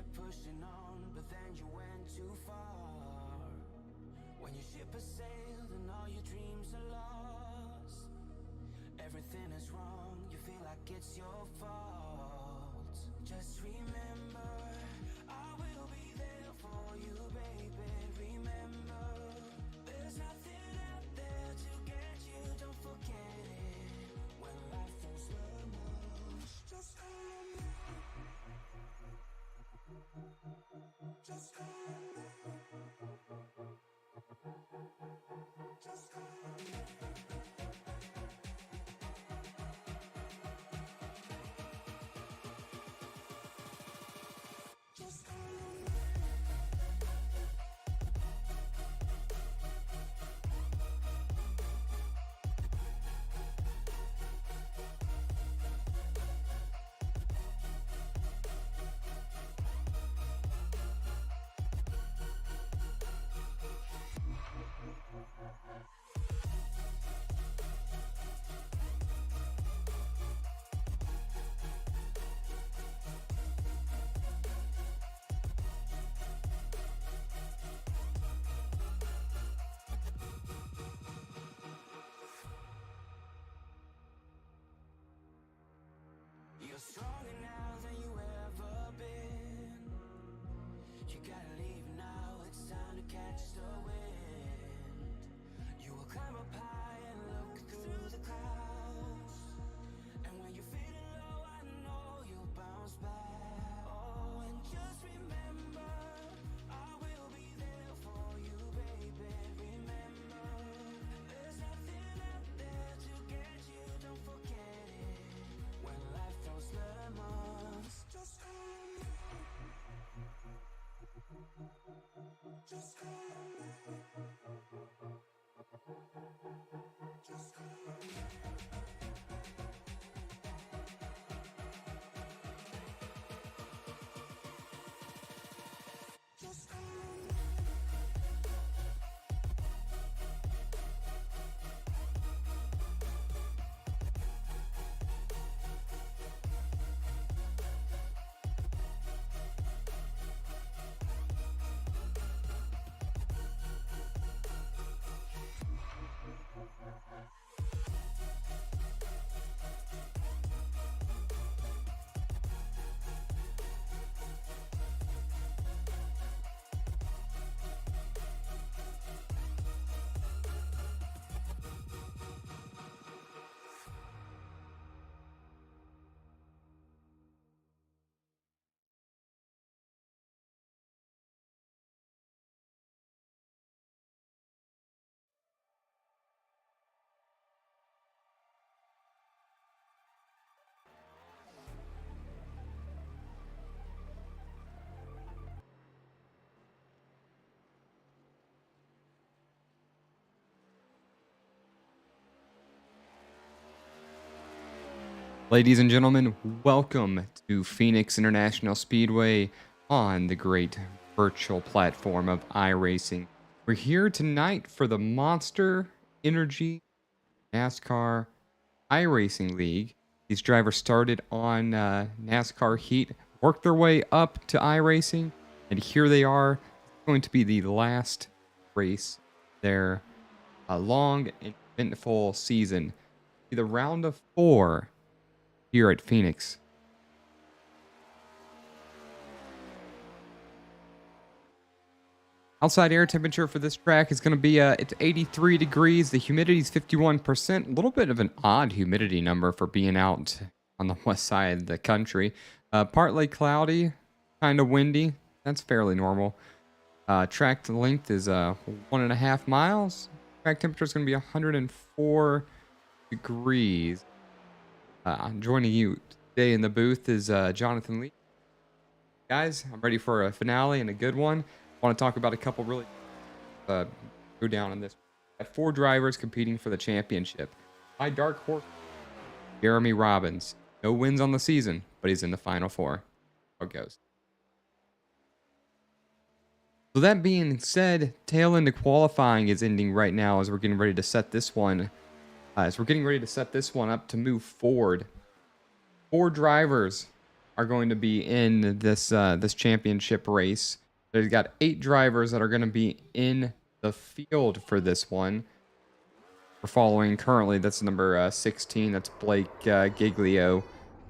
kept pushing on, but then you went too far. When your ship has sailed and all your dreams are lost, everything is wrong, you feel like it's your fault. Just remember, I will be there for you, baby. Remember, there's nothing out there to get you, don't forget it. When life throws lemons, just call me. Just call me. Just call me. Just call me. You're stronger now than you ever been. You gotta leave now, it's time to catch the wind. You will climb up high and look through the clouds. And when you're feeling low, I know you'll bounce back. Oh, and just remember, I will be there for you, baby. Remember, there's nothing out there to get you, don't forget it. When life throws lemons, just call me. Just call me. Just call me. Just call me. Ladies and gentlemen, welcome to Phoenix International Speedway on the great virtual platform of iRacing. We're here tonight for the Monster Energy NASCAR iRacing League. These drivers started on NASCAR Heat, worked their way up to iRacing, and here they are. It's going to be the last race, their long and eventful season. The round of 4 here at Phoenix. Outside air temperature for this track is going to be it's 83 degrees. The humidity is 51%. A little bit of an odd humidity number for being out on the west side of the country. Partly cloudy, kind of windy. That's fairly normal. Track length is 1.5 miles. Track temperature is going to be 104 degrees. Joining you today in the booth is Jonathan Lee. Guys, I'm ready for a finale and a good one. I want to talk about a couple really go down on this. We have 4 drivers competing for the championship. My dark horse, Jeremy Robbins. No wins on the season, but he's in the final 4. How it goes. So that being said, tail end of qualifying is ending right now as we're getting ready to set this one. Up to move forward. 4 drivers are going to be in this championship race. They've got 8 drivers that are going to be in the field for this one. We're following currently, that's number 16. That's Blake Giglio.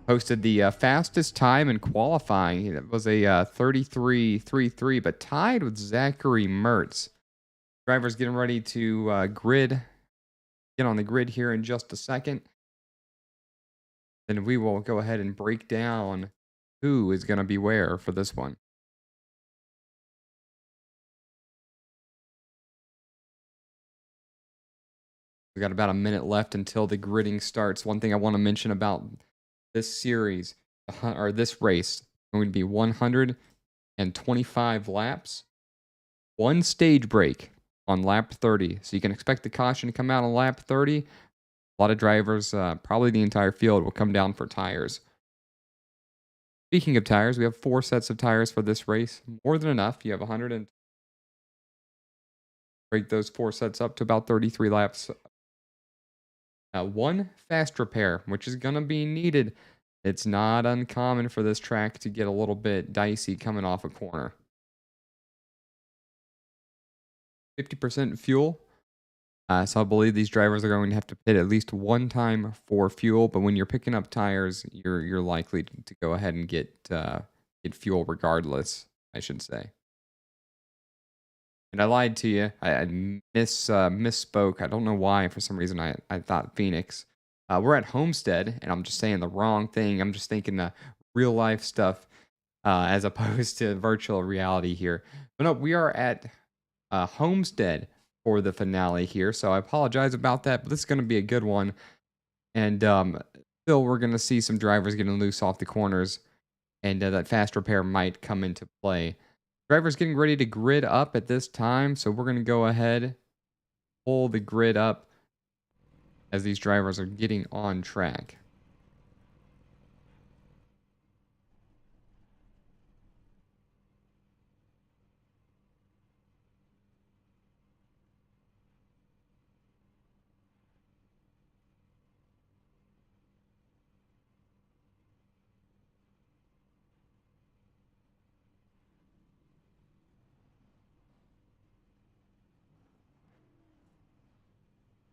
Posted the fastest time in qualifying. It was a 33.33, but tied with Zachary Mertz. Drivers getting ready to get on the grid here in just a second. Then we will go ahead and break down who is going to be where for this one. We got about a minute left until the gridding starts. One thing I want to mention about this series, or this race, going to be 125 laps, 1 stage break on lap 30. So you can expect the caution to come out on lap 30. A lot of drivers, probably the entire field, will come down for tires. Speaking of tires, we have 4 sets of tires for this race. More than enough. You have 100 and break those 4 sets up to about 33 laps. 1 fast repair, which is going to be needed. It's not uncommon for this track to get a little bit dicey coming off a corner. 50% fuel. So I believe these drivers are going to have to pit at least 1 time for fuel, but when you're picking up tires, you're likely to go ahead and get fuel regardless, I should say. And I lied to you. I misspoke. I don't know why. For some reason, I thought Phoenix. We're at Homestead, and I'm just saying the wrong thing. I'm just thinking real life stuff as opposed to virtual reality here. But no, we are at Homestead for the finale here, so I apologize about that. But this is going to be a good one, and still we're going to see some drivers getting loose off the corners, and that fast repair might come into play. Drivers getting ready to grid up at this time, so we're going to go ahead, pull the grid up as these drivers are getting on track.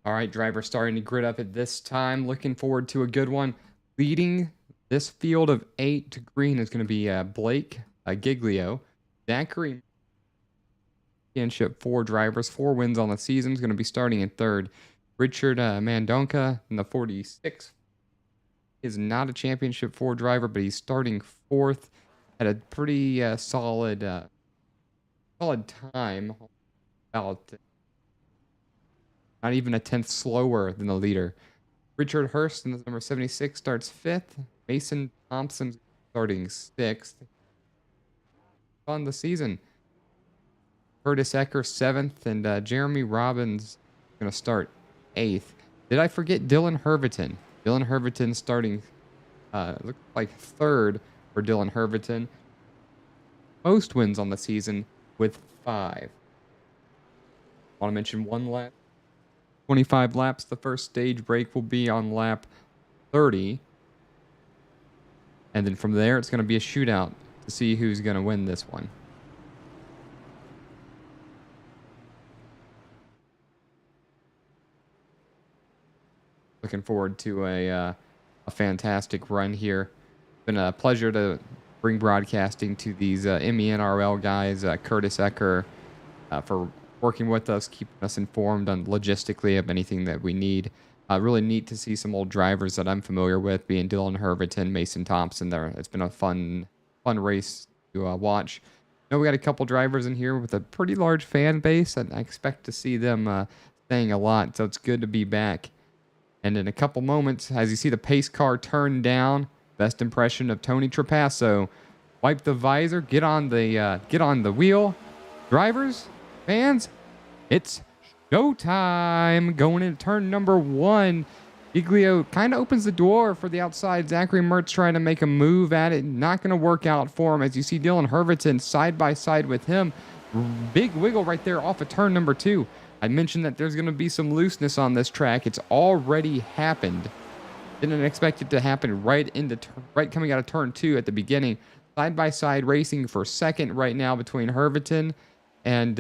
All right, driver starting to grid up at this time. Looking forward to a good one. Leading this field of 8 to green is going to be Blake Giglio. Zachary, championship 4 drivers, 4 wins on the season, is going to be starting in 3rd. Richard Mandonka in the 46th is not a championship 4 driver, but he's starting 4th at a pretty solid time. About not even a 10th slower than the leader. Richard Hurst in the number 76 starts 5th. Mason Thompson starting 6th. On the season. Curtis Ecker 7th, and Jeremy Robbins going to start 8th. Did I forget Dylan Herviton? Dylan Herviton starting, looks like 3rd for Dylan Herviton. Most wins on the season with 5. Want to mention one lap. 25 laps. The first stage break will be on lap 30. And then from there, it's going to be a shootout to see who's going to win this one. Looking forward to a fantastic run here. It's been a pleasure to bring broadcasting to these MENRL guys, Curtis Ecker, for working with us, keeping us informed on logistically of anything that we need. Really neat to see some old drivers that I'm familiar with, being Dylan Herviton, Mason Thompson. There, it's been a fun race to watch. I know we got a couple drivers in here with a pretty large fan base, and I expect to see them staying a lot. So it's good to be back. And in a couple moments, as you see the pace car turn down, best impression of Tony Trapasso. Wipe the visor, get on the wheel, drivers. Fans, it's showtime. Going into turn number 1. Giglio kind of opens the door for the outside. Zachary Mertz trying to make a move at it. Not going to work out for him as you see Dylan Herviton side by side with him. Big wiggle right there off of turn number 2. I mentioned that there's going to be some looseness on this track. It's already happened. Didn't expect it to happen right coming out of turn 2 at the beginning. Side by side racing for second right now between Herviton and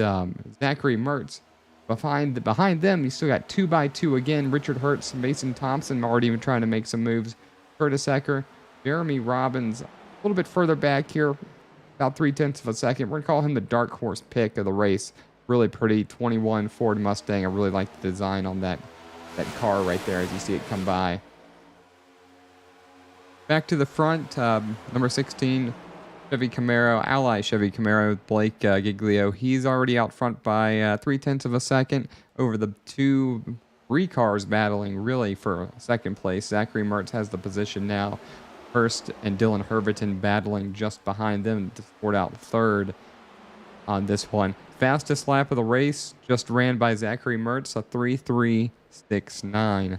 Zachary Mertz. Behind them, you still got 2x2 again. Richard Hertz, Mason Thompson already even trying to make some moves. Curtis Ecker, Jeremy Robbins, a little bit further back here, about 0.3 of a second. We're going to call him the dark horse pick of the race. Really pretty 21 Ford Mustang. I really like the design on that car right there as you see it come by. Back to the front, number 16, Chevy Camaro, Ally Chevy Camaro, Blake Giglio. He's already out front by 0.3 of a second over the three cars battling really for second place. Zachary Mertz has the position now. Hurst and Dylan Herviton battling just behind them to sort out third on this one. Fastest lap of the race just ran by Zachary Mertz, a 3.369.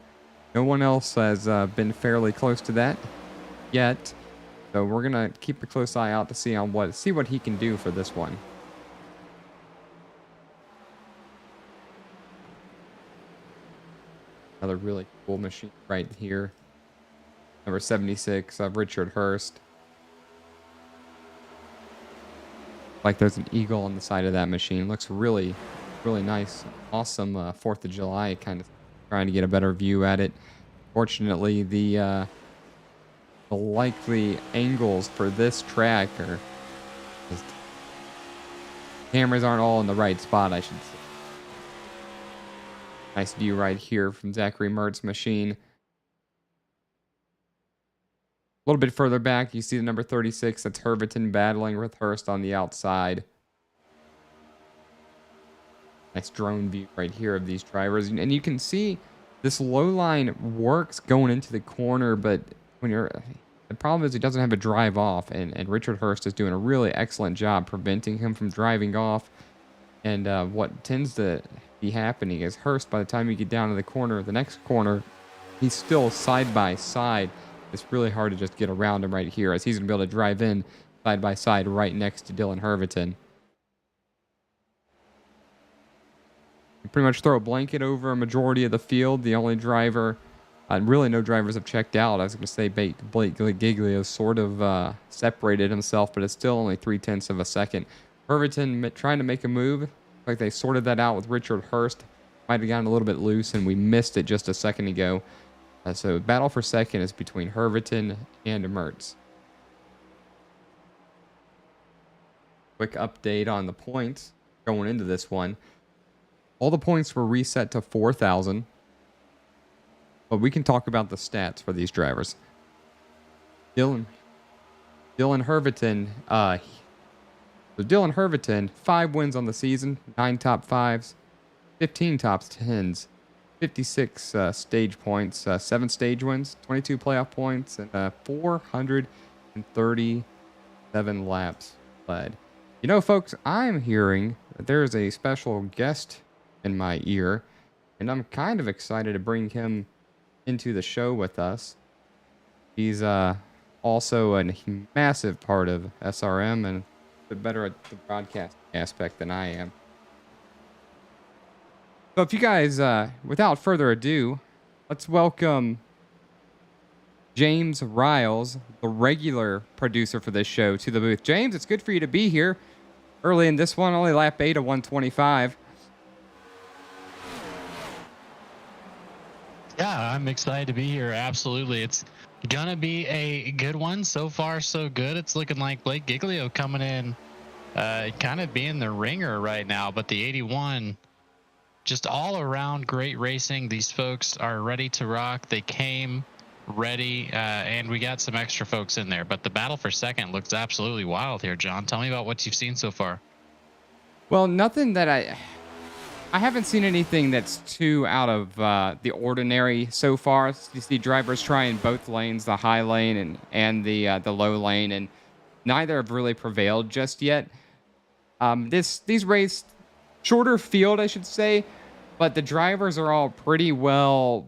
No one else has been fairly close to that yet, so we're gonna keep a close eye out to see what he can do for this one. Another really cool machine right here, number 76 of Richard Hurst. Like there's an eagle on the side of that machine. Looks really nice. Awesome 4th of July, kind of trying to get a better view at it. Fortunately, the likely angles for this track are just, cameras aren't all in the right spot, I should say. Nice view right here from Zachary Mertz's machine. A little bit further back, you see the number 36. That's Herviton battling with Hurst on the outside. Nice drone view right here of these drivers. And you can see this low line works going into the corner, but the problem is he doesn't have a drive off, and Richard Hurst is doing a really excellent job preventing him from driving off. And what tends to be happening is Hurst, by the time you get down to the next corner, he's still side by side. It's really hard to just get around him right here, as he's going to be able to drive in side by side right next to Dylan Herviton. You pretty much throw a blanket over a majority of the field. The only driver, really no drivers have checked out. I was going to say Blake Giglio sort of separated himself, but it's still only 0.3 of a second. Herviton trying to make a move. Like they sorted that out with Richard Hurst. Might have gotten a little bit loose, and we missed it just a second ago. So battle for second is between Herviton and Mertz. Quick update on the points going into this one. All the points were reset to 4,000. But we can talk about the stats for these drivers. Dylan Herviton, so Dylan Herviton, 5 wins on the season, 9 top 5s, 15 top 10s, 56 stage points, 7 stage wins, 22 playoff points, and 437 laps led. You know, folks, I'm hearing that there is a special guest in my ear, and I'm kind of excited to bring him into the show with us. He's also a massive part of SRM and a bit better at the broadcast aspect than I am. So if you guys, without further ado, let's welcome James Riles, the regular producer for this show, to the booth. James, it's good for you to be here early in this one, only lap 8 of 125. Yeah, I'm excited to be here. Absolutely. It's gonna be a good one. So far, so good. It's looking like Blake Giglio coming in, kind of being the ringer right now, but the 81, just all around great racing. These folks are ready to rock. They came ready, and we got some extra folks in there, but the battle for second looks absolutely wild here. John, tell me about what you've seen so far. Well, nothing that I haven't seen anything that's too out of the ordinary so far. You see drivers trying both lanes, the high lane and the low lane, and neither have really prevailed just yet. These races, shorter field, I should say, but the drivers are all pretty well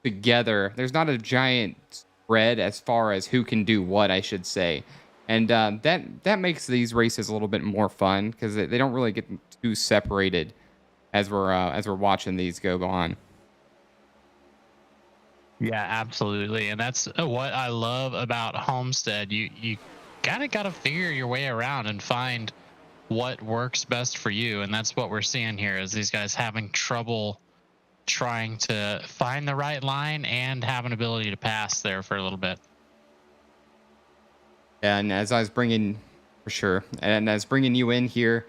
together. There's not a giant spread as far as who can do what, I should say. And that makes these races a little bit more fun because they don't really get too separated as we're watching these go on. Yeah, absolutely. And that's what I love about Homestead. You kind of got to figure your way around and find what works best for you. And that's what we're seeing here is these guys having trouble trying to find the right line and have an ability to pass there for a little bit. And as I was bringing, for sure, and as bringing you in here,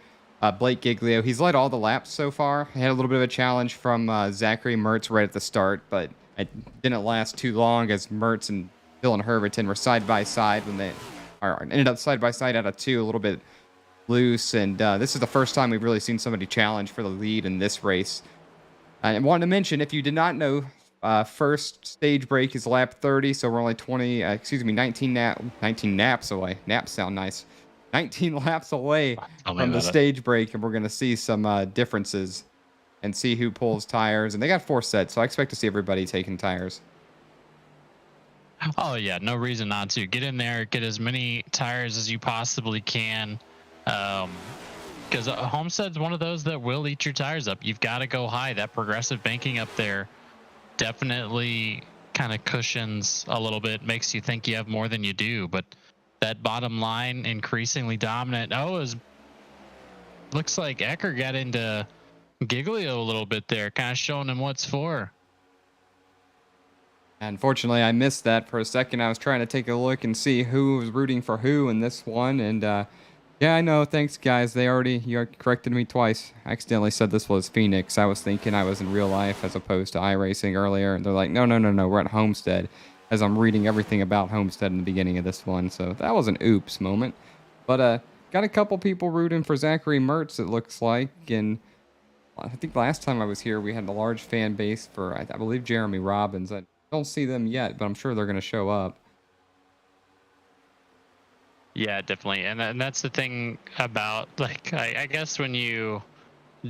Blake Giglio, he's led all the laps so far. He had a little bit of a challenge from Zachary Mertz right at the start, but it didn't last too long as Mertz and Dylan Herberton were side by side when they ended up side by side out of two, a little bit loose. And this is the first time we've really seen somebody challenge for the lead in this race. I wanted to mention, if you did not know, first stage break is lap 30, so we're only 19 naps away. Naps sound nice. 19 laps away Tell me from the about it. stage break, and we're going to see some differences and see who pulls tires. And they got 4 sets, so I expect to see everybody taking tires. Oh yeah, no reason not to. Get in there, get as many tires as you possibly can. Because Homestead's one of those that will eat your tires up. You've got to go high. That progressive banking up there definitely kind of cushions a little bit, makes you think you have more than you do. But that bottom line increasingly dominant. Looks like Ecker got into Giglio a little bit there, kind of showing him what's for. Unfortunately, I missed that for a second. I was trying to take a look and see who was rooting for who in this one. And yeah, I know. Thanks, guys. You corrected me twice. I accidentally said this was Phoenix. I was thinking I was in real life as opposed to iRacing earlier. And they're like, no, no, no, no. We're at Homestead. As I'm reading everything about Homestead in the beginning of this one. So that was an oops moment. But got a couple people rooting for Zachary Mertz, it looks like. And I think last time I was here, we had a large fan base for, I believe, Jeremy Robbins. I don't see them yet, but I'm sure they're going to show up. Yeah, definitely. And that's the thing about, like, I guess when you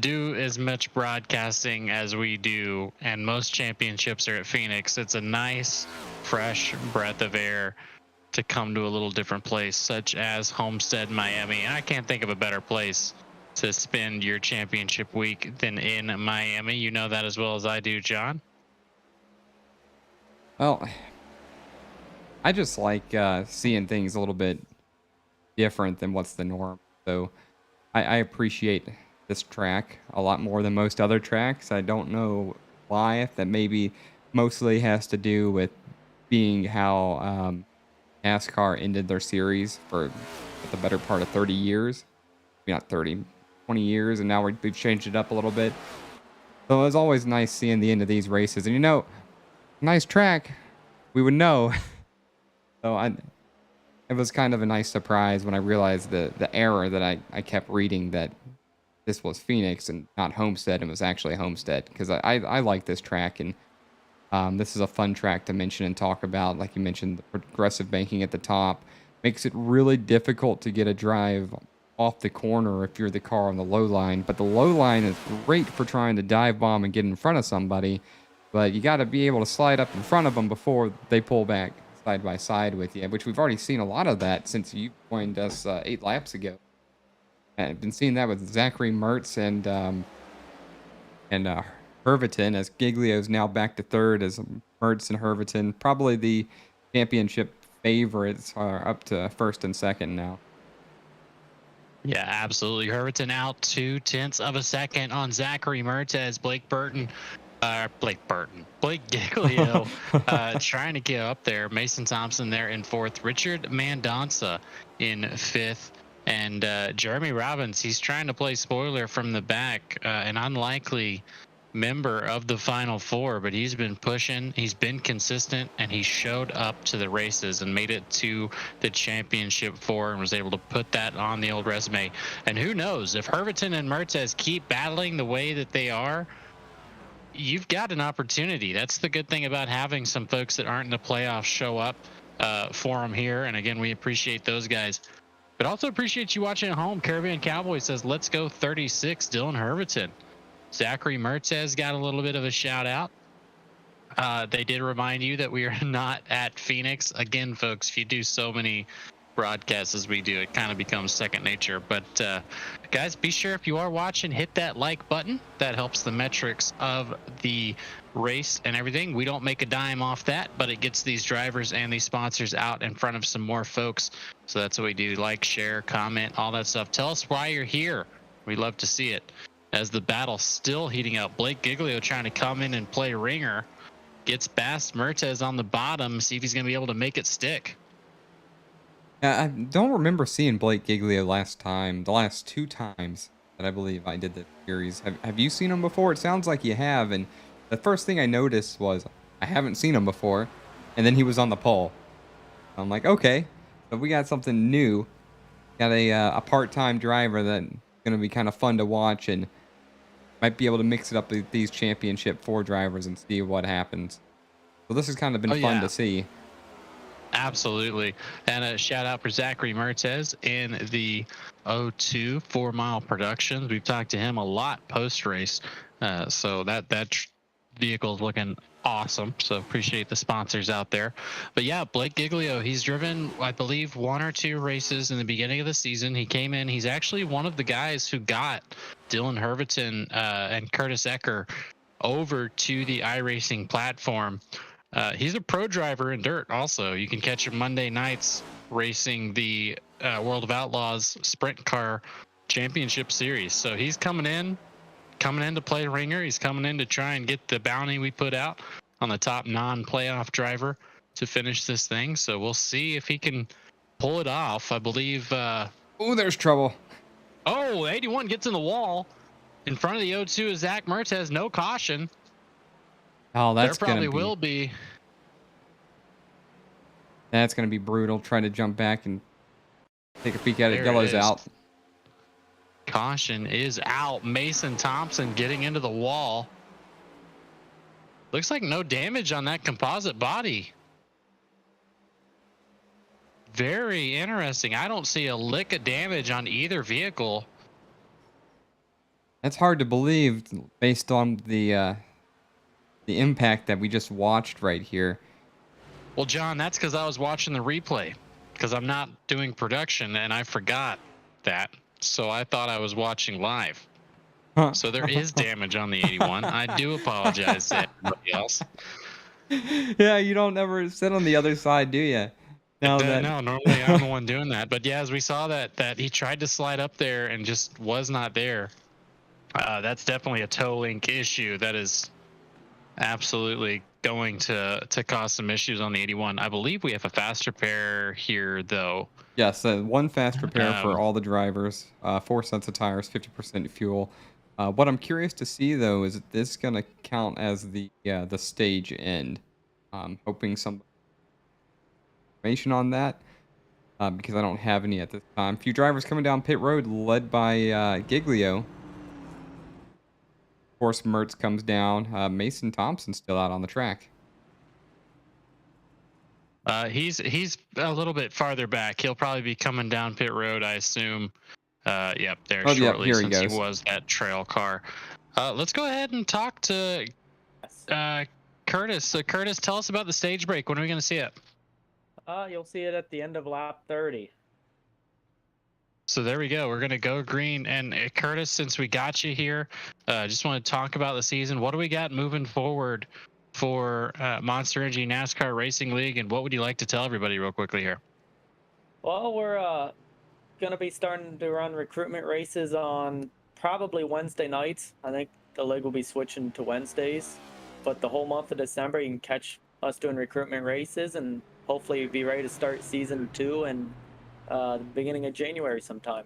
do as much broadcasting as we do, and most championships are at Phoenix, it's a nice, fresh breath of air to come to a little different place, such as Homestead, Miami. And I can't think of a better place to spend your championship week than in Miami. You know that as well as I do, John. Well, I just like seeing things a little bit different than what's the norm. So I appreciate this track a lot more than most other tracks. I don't know why, if that maybe mostly has to do with being how NASCAR ended their series for the better part of 30 years. Maybe not 30, 20 years, and now we've changed it up a little bit. So it was always nice seeing the end of these races. And nice track, we would know. So it was kind of a nice surprise when I realized the error that I kept reading, that this was Phoenix and not Homestead, and was actually Homestead, because I like this track, and this is a fun track to mention and talk about. Like you mentioned, the progressive banking at the top makes it really difficult to get a drive off the corner if you're the car on the low line, but the low line is great for trying to dive bomb and get in front of somebody, but you got to be able to slide up in front of them before they pull back side by side with you, which we've already seen a lot of that since you joined us 8 laps ago. I've been seeing that with Zachary Mertz and Herverton, as Giglio's now back to third, as Mertz and Herverton, probably the championship favorites, are up to first and second now. Yeah, absolutely. Herberton out 0.2 of a second on Zachary Mertz as Blake Giglio trying to get up there. Mason Thompson there in fourth. Richard Mendonça in fifth. And Jeremy Robbins, he's trying to play spoiler from the back, an unlikely member of the Final Four, but he's been pushing, he's been consistent, and he showed up to the races and made it to the championship 4 and was able to put that on the old resume. And who knows, if Herverton and Mertz keep battling the way that they are, you've got an opportunity. That's the good thing about having some folks that aren't in the playoffs show up for them here. And again, we appreciate those guys. But also appreciate you watching at home. Caribbean Cowboy says, let's go 36, Dylan Herverton. Zachary Mertz got a little bit of a shout out. They did remind you that we are not at Phoenix. Again, folks, if you do so many broadcast as we do. It kind of becomes second nature. But guys, be sure if you are watching, hit that like button. That helps the metrics of the race and everything. We don't make a dime off that, but it gets these drivers and these sponsors out in front of some more folks. So that's what we do. Like, share, comment, all that stuff. Tell us why you're here. We'd love to see it. As the battle's still heating up, Blake Giglio trying to come in and play ringer. Gets Bass Mertes on the bottom. See if he's going to be able to make it stick. I don't remember seeing Blake Giglio the last 2 times that I believe I did the series. Have you seen him before? It sounds like you have. And the first thing I noticed was I haven't seen him before. And then he was on the pole. I'm like, okay, but we got something new. Got a part-time driver that's going to be kind of fun to watch and might be able to mix it up with these championship 4 drivers and see what happens. So this has kind of been fun to see. Absolutely. And a shout out for Zachary Mertes in the 02 4 Mile Productions. We've talked to him a lot post race. So that vehicle is looking awesome. So appreciate the sponsors out there. But yeah, Blake Giglio, he's driven, I believe, 1 or 2 races in the beginning of the season. He came in, he's actually one of the guys who got Dylan Herviton and Curtis Ecker over to the iRacing platform. He's a pro driver in dirt also. You can catch him Monday nights racing the World of Outlaws Sprint Car Championship Series. So he's coming in to play ringer. He's coming in to try and get the bounty we put out on the top non-playoff driver to finish this thing. So we'll see if he can pull it off. I believe... Oh, there's trouble. Oh, 81 gets in the wall. In front of the 0-2 is Zach Mertes. No caution. Oh, that's there probably will be. That's going to be brutal. Trying to jump back and take a peek at it. There Yellow's it is. out. Caution is out. Mason Thompson getting into the wall. Looks like no damage on that composite body. Very interesting. I don't see a lick of damage on either vehicle. That's hard to believe based on the impact that we just watched right here. Well, John, that's because I was watching the replay because I'm not doing production and I forgot that. So I thought I was watching live. Huh. So there is damage on the 81. I do apologize to everybody else. Yeah, you don't ever sit on the other side, do you? No, normally I'm the one doing that. But yeah, as we saw that he tried to slide up there and just was not there. That's definitely a toe link issue. That is absolutely going to cause some issues on the 81. I believe we have a fast repair here, though. Yes, 1 fast repair for all the drivers, 4 sets of tires, 50% fuel. What I'm curious to see, though, is this going to count as the stage end? Hoping some information on that, because I don't have any at this time. Few drivers coming down pit road, led by Giglio. Of course, Mertz comes down. Mason Thompson still out on the track. He's a little bit farther back. He'll probably be coming down pit road, I assume. Yep, there shortly, here since he he was that trail car. Let's go ahead and talk to Curtis. So Curtis, tell us about the stage break. When are we going to see it? You'll see it at the end of lap 30. So there we go. We're going to go green. And Curtis, since we got you here, just want to talk about the season. What do we got moving forward for Monster Energy NASCAR Racing League? And what would you like to tell everybody real quickly here? Well, we're going to be starting to run recruitment races on probably Wednesday nights. I think the league will be switching to Wednesdays. But the whole month of December, you can catch us doing recruitment races and hopefully be ready to start season 2 and the beginning of January sometime.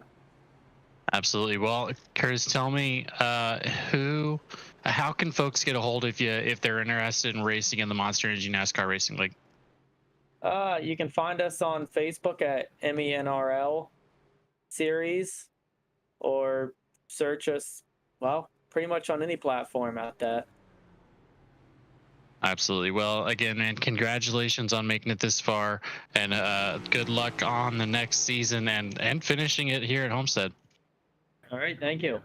Absolutely. Well, Curtis, tell me how can folks get a hold of you if they're interested in racing in the Monster Energy NASCAR Racing League? You can find us on Facebook at MENRL Series, or search us, well, pretty much on any platform at that. Absolutely. Well, again, man, congratulations on making it this far, and good luck on the next season and finishing it here at Homestead. All right, thank you.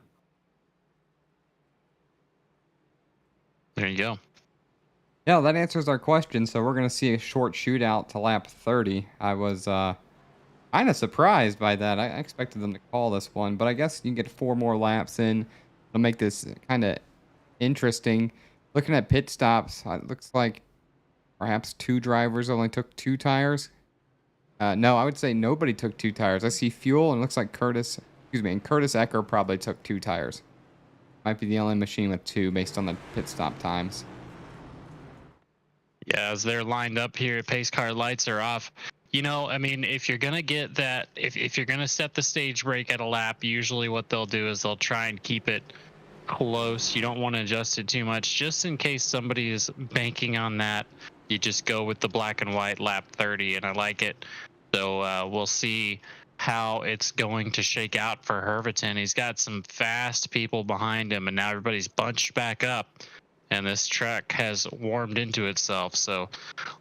There you go. Yeah, that answers our question. So we're going to see a short shootout to lap 30. I kind of surprised by that. I expected them to call this one, but I guess you can get 4 more laps in. It'll make this kind of interesting. Looking at pit stops, it looks like perhaps 2 drivers only took 2 tires. No, I would say nobody took 2 tires. I see Fuel, and it looks like and Curtis Ecker probably took 2 tires. Might be the only machine with 2 based on the pit stop times. Yeah, as they're lined up here, pace car lights are off. You know, I mean, if you're gonna get that, if you're gonna set the stage brake at a lap, usually what they'll do is they'll try and keep it close. You don't want to adjust it too much, just in case somebody is banking on that. You just go with the black and white lap 30, and I like it. So we'll see how it's going to shake out for Herviton. He's got some fast people behind him, and now everybody's bunched back up, and this track has warmed into itself. So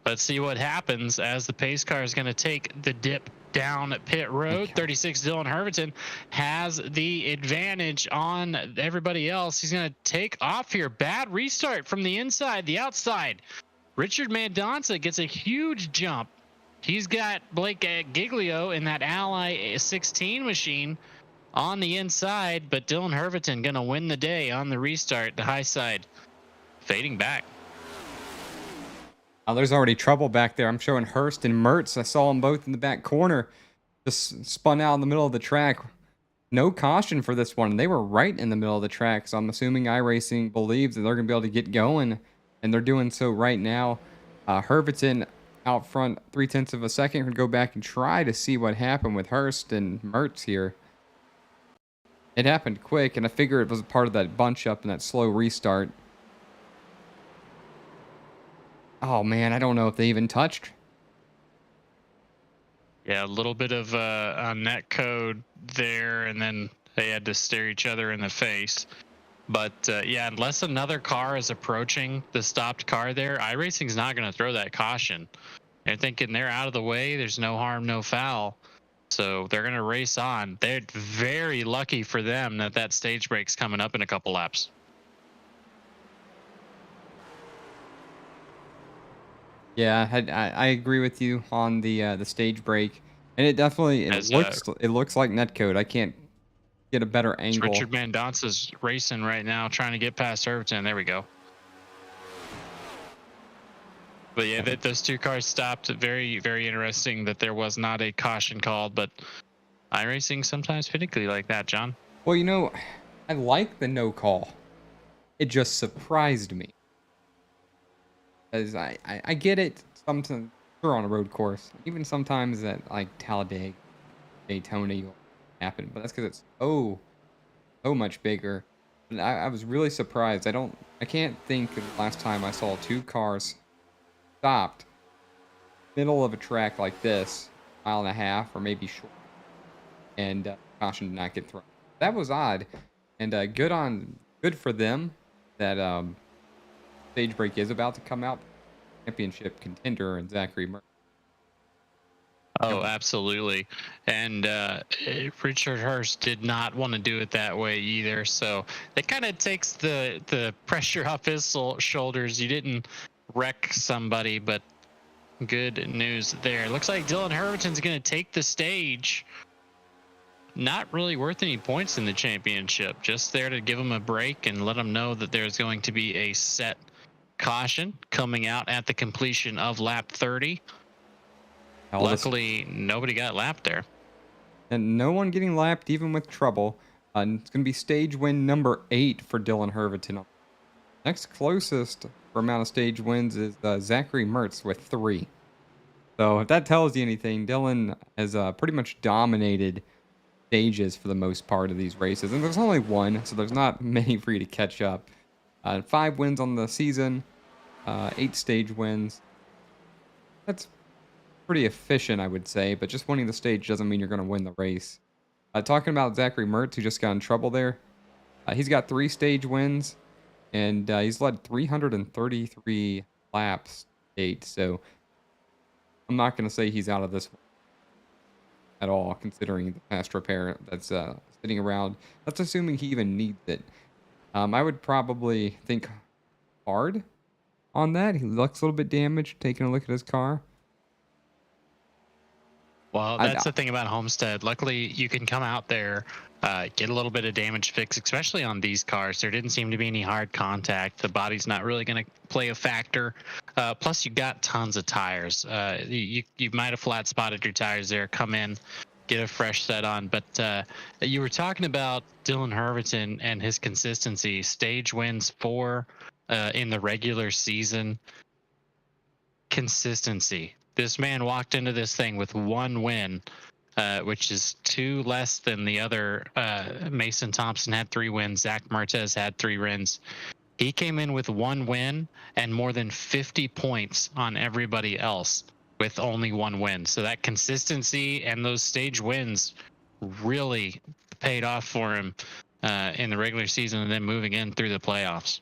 let's see what happens as the pace car is going to take the dip down pit road. 36 Dylan Herviton has the advantage on everybody else. He's going to take off here. Bad restart from the inside, the outside. Richard Mendonça gets a huge jump. He's got Blake Giglio in that Ally 16 machine on the inside, but Dylan Herviton going to win the day on the restart, the high side, fading back. There's already trouble back there. I'm showing Hurst and Mertz. I saw them both in the back corner. Just spun out in the middle of the track. No caution for this one. They were right in the middle of the track, so I'm assuming iRacing believes that they're going to be able to get going, and they're doing so right now. Herviton out front 0.3 of a second. Could go back and try to see what happened with Hurst and Mertz here. It happened quick, and I figure it was part of that bunch up and that slow restart. Oh man, I don't know if they even touched. Yeah, a little bit of net code there, and then they had to stare each other in the face. But yeah, unless another car is approaching the stopped car there, iRacing's not going to throw that caution. They're thinking they're out of the way. There's no harm, no foul. So they're going to race on. They're very lucky for them that that stage break's coming up in a couple laps. Yeah, I agree with you on the stage break, and it definitely it looks like netcode. I can't get a better angle. Richard Mendonca's racing right now, trying to get past Herviton. There we go. But yeah, those 2 cars stopped. Very, very interesting that there was not a caution called, but iRacing sometimes finicky like that, John. Well, you know, I like the no call. It just surprised me. Because I get it sometimes, sure, on a road course. Even sometimes at like Talladega, Daytona, you'll happen. But that's because it's so much bigger. And I was really surprised. I can't think of the last time I saw 2 cars stopped middle of a track like this, 1.5 miles or maybe short, and caution did not get thrown. That was odd, and good for them that stage break is about to come out. Championship contender and Zachary Mertz. Oh, absolutely. And Richard Hurst did not want to do it that way either. So that kind of takes the pressure off his shoulders. You didn't wreck somebody, but good news there. Looks like Dylan Herviton's going to take the stage. Not really worth any points in the championship. Just there to give him a break and let him know that there's going to be a set caution coming out at the completion of lap 30. Luckily, nobody got lapped there. And no one getting lapped, even with trouble. It's going to be stage win number 8 for Dylan Herviton. Next closest for amount of stage wins is Zachary Mertz with 3. So if that tells you anything, Dylan has pretty much dominated stages for the most part of these races. And there's only 1, so there's not many for you to catch up. 5 wins on the season, 8 stage wins. That's pretty efficient, I would say, but just winning the stage doesn't mean you're going to win the race. Talking about Zachary Mertz, who just got in trouble there. He's got 3 stage wins, and he's led 333 laps to date, so I'm not going to say he's out of this one at all, considering the past repair that's sitting around. That's assuming he even needs it. I would probably think hard on that. He looks a little bit damaged, taking a look at his car. Well, that's the thing about Homestead. Luckily, you can come out there, get a little bit of damage fix, especially on these cars. There didn't seem to be any hard contact. The body's not really going to play a factor. Plus, you got tons of tires. You might have flat spotted your tires there. Come in, get a fresh set on. But you were talking about Dylan Herviton and his consistency. Stage wins 4 in the regular season. Consistency. This man walked into this thing with 1 win, which is 2 less than the other. Mason Thompson had 3 wins. Zach Martez had 3 wins. He came in with 1 win and more than 50 points on everybody else with only 1 win. So that consistency and those stage wins really paid off for him in the regular season, and then moving in through the playoffs.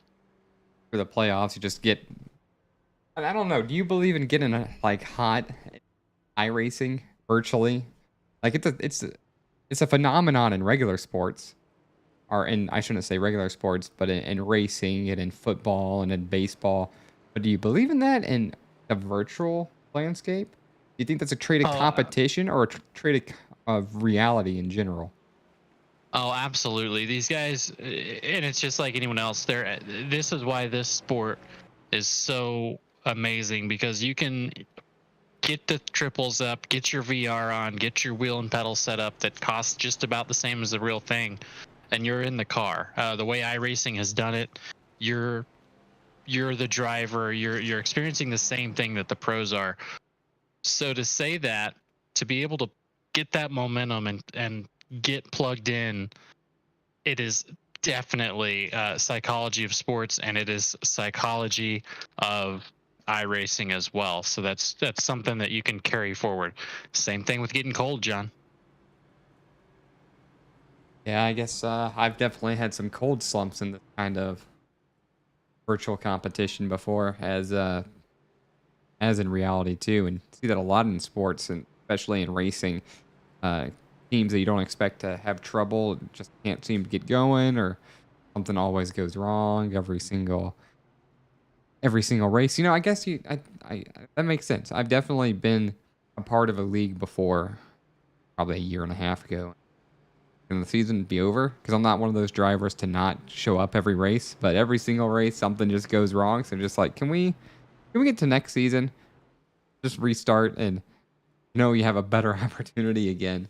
For the playoffs, you just get. I don't know. Do you believe in getting hot iRacing virtually? Like it's a phenomenon in regular sports, or I shouldn't say regular sports, but in racing and in football and in baseball. But do you believe in that in a virtual landscape? Do you think that's a trait of competition or a trait of reality in general? Oh, absolutely. These guys, and it's just like anyone else. This is why this sport is so amazing, because you can get the triples up, get your VR on, get your wheel and pedal set up that costs just about the same as the real thing, and you're in the car. The way iRacing has done it, you're the driver, you're experiencing the same thing that the pros are. So to say that, to be able to get that momentum and get plugged in, it is definitely psychology of sports, and it is psychology of iRacing as well. So that's something that you can carry forward. Same thing with getting cold, John. Yeah, I guess I've definitely had some cold slumps in this kind of virtual competition before, as in reality too, and see that a lot in sports, and especially in racing. Teams that you don't expect to have trouble just can't seem to get going, or something always goes wrong every single race. I guess that makes sense. I've definitely been a part of a league before, probably a year and a half ago. And the season be over, because I'm not one of those drivers to not show up every race, but every single race something just goes wrong. So just like, can we get to next season, just restart, and you have a better opportunity again.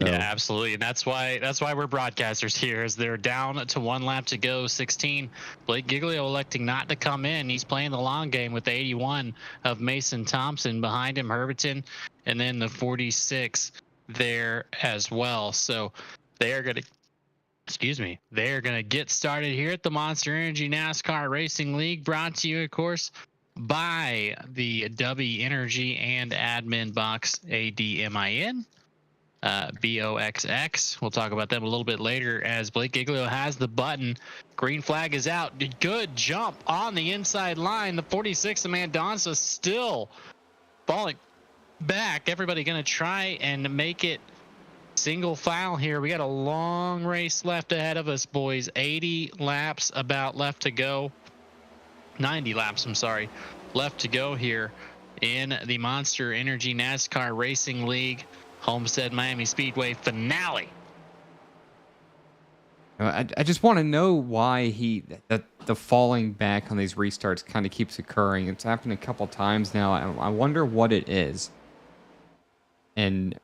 So. Yeah, absolutely. And that's why we're broadcasters here, as they're down to 1 lap to go, 16. Blake Giglio electing not to come in. He's playing the long game with the 81 of Mason Thompson behind him, Herviton, and then the 46 there as well. So they're going to get started here at the Monster Energy NASCAR Racing League, brought to you, of course, by the W Energy and Admin Box, ADMIN. BOXX. We'll talk about them a little bit later, as Blake Giglio has the button. Green flag is out. Good jump on the inside line. The 46 of Mendonça still falling back. Everybody going to try and make it single file here. We got a long race left ahead of us, boys. 80 laps about left to go. 90 laps, I'm sorry, left to go here in the Monster Energy NASCAR Racing League Homestead Miami Speedway finale. I just want to know why the falling back on these restarts kind of keeps occurring. It's happened a couple times now. I wonder what it is. And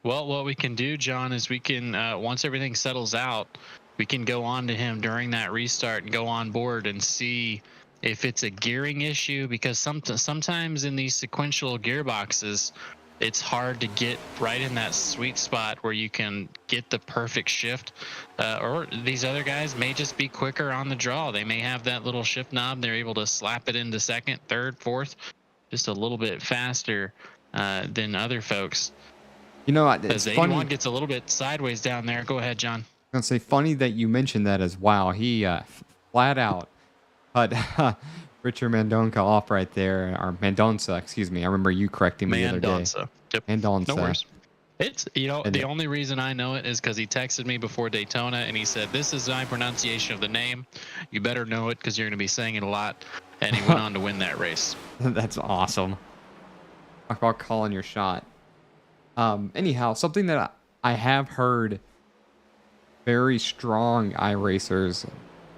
well, what we can do, John, is we can once everything settles out, we can go on to him during that restart and go on board and see if it's a gearing issue, because sometimes in these sequential gearboxes, it's hard to get right in that sweet spot where you can get the perfect shift, or these other guys may just be quicker on the draw. They may have that little shift knob. They're able to slap it into second, third, fourth, just a little bit faster than other folks. It's the funny. 81 gets a little bit sideways down there. Go ahead, John. I'm going to say, funny that you mentioned that as well. He flat out cut Richard Mendonça off right there, or Mendonça, excuse me. I remember you correcting me the other day. Yep. Mendonça. No worries. It's, the only reason I know it is because he texted me before Daytona and he said, "This is my pronunciation of the name. You better know it because you're going to be saying it a lot." And he went on to win that race. That's awesome. Talk about calling your shot. Anyhow, something that I have heard very strong iRacers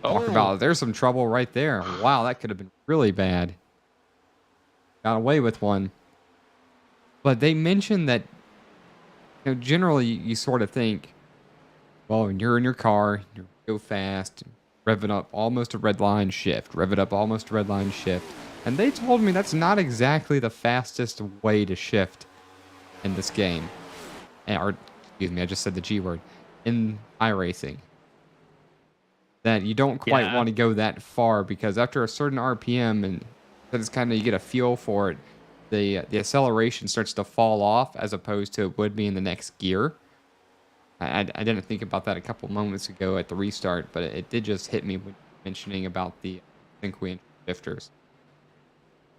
talk Oh, about. There's some trouble right there. Wow, that could have been really bad. Got away with one. But they mentioned that, generally you sort of think, well, when you're in your car, you go fast, rev it up almost a red line shift, rev it up almost a red line shift. And they told me that's not exactly the fastest way to shift in this game. Or, excuse me, I just said the G word. In iRacing. That you don't quite yeah. want to go that far, because after a certain RPM, and that is kind of, you get a feel for it, the acceleration starts to fall off as opposed to it would be in the next gear. I didn't think about that a couple moments ago at the restart, but it did just hit me when mentioning about the sync shifters.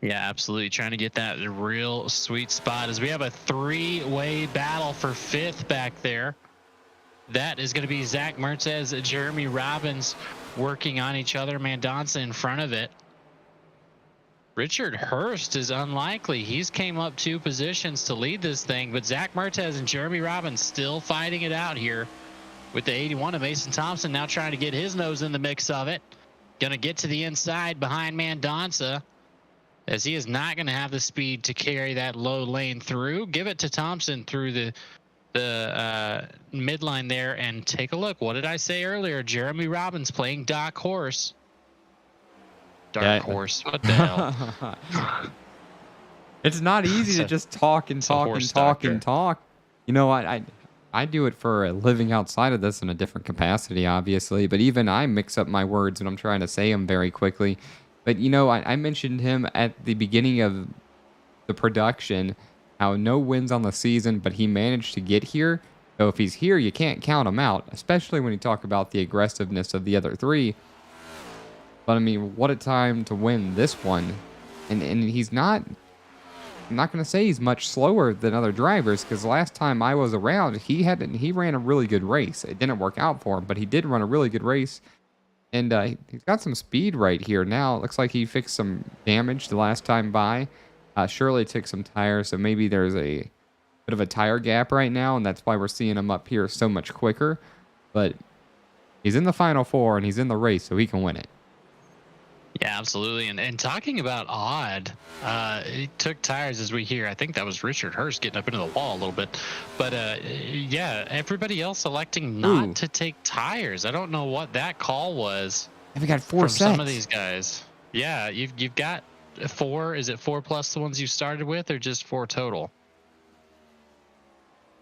Yeah, absolutely. Trying to get that real sweet spot as we have a 3-way battle for 5th back there. That is going to be Zach Mertez, Jeremy Robbins working on each other. Mendonça in front of it. Richard Hurst is unlikely. He's came up 2 positions to lead this thing, but Zach Mertez and Jeremy Robbins still fighting it out here with the 81 of Mason Thompson now trying to get his nose in the mix of it. Going to get to the inside behind Mendonça, as he is not going to have the speed to carry that low lane through. Give it to Thompson through the midline there, and take a look. What did I say earlier? Jeremy Robbins playing Dark Horse. Dark Horse. What the hell? It's not easy to just talk and talk and talk and talk. You know, I do it for a living outside of this in a different capacity, obviously. But even I mix up my words when I'm trying to say them very quickly. But, I mentioned him at the beginning of the production, how no wins on the season, but he managed to get here. So if he's here, you can't count him out, especially when you talk about the aggressiveness of the other 3. But, I mean, what a time to win this one. And he's not... I'm not going to say he's much slower than other drivers, because last time I was around, he ran a really good race. It didn't work out for him, but he did run a really good race. And he's got some speed right here now. It looks like he fixed some damage the last time by. Surely took some tires, so maybe there's a bit of a tire gap right now, and that's why we're seeing him up here so much quicker. But he's in the Final 4, and he's in the race, so he can win it. Yeah, absolutely. And talking about odd, he took tires, as we hear. I think that was Richard Hurst getting up into the wall a little bit. But yeah, everybody else electing not to take tires. I don't know what that call was. And we got 4 from sets. Some of these guys. Yeah, you've got 4. Is it 4 plus the ones you started with, or just 4 total?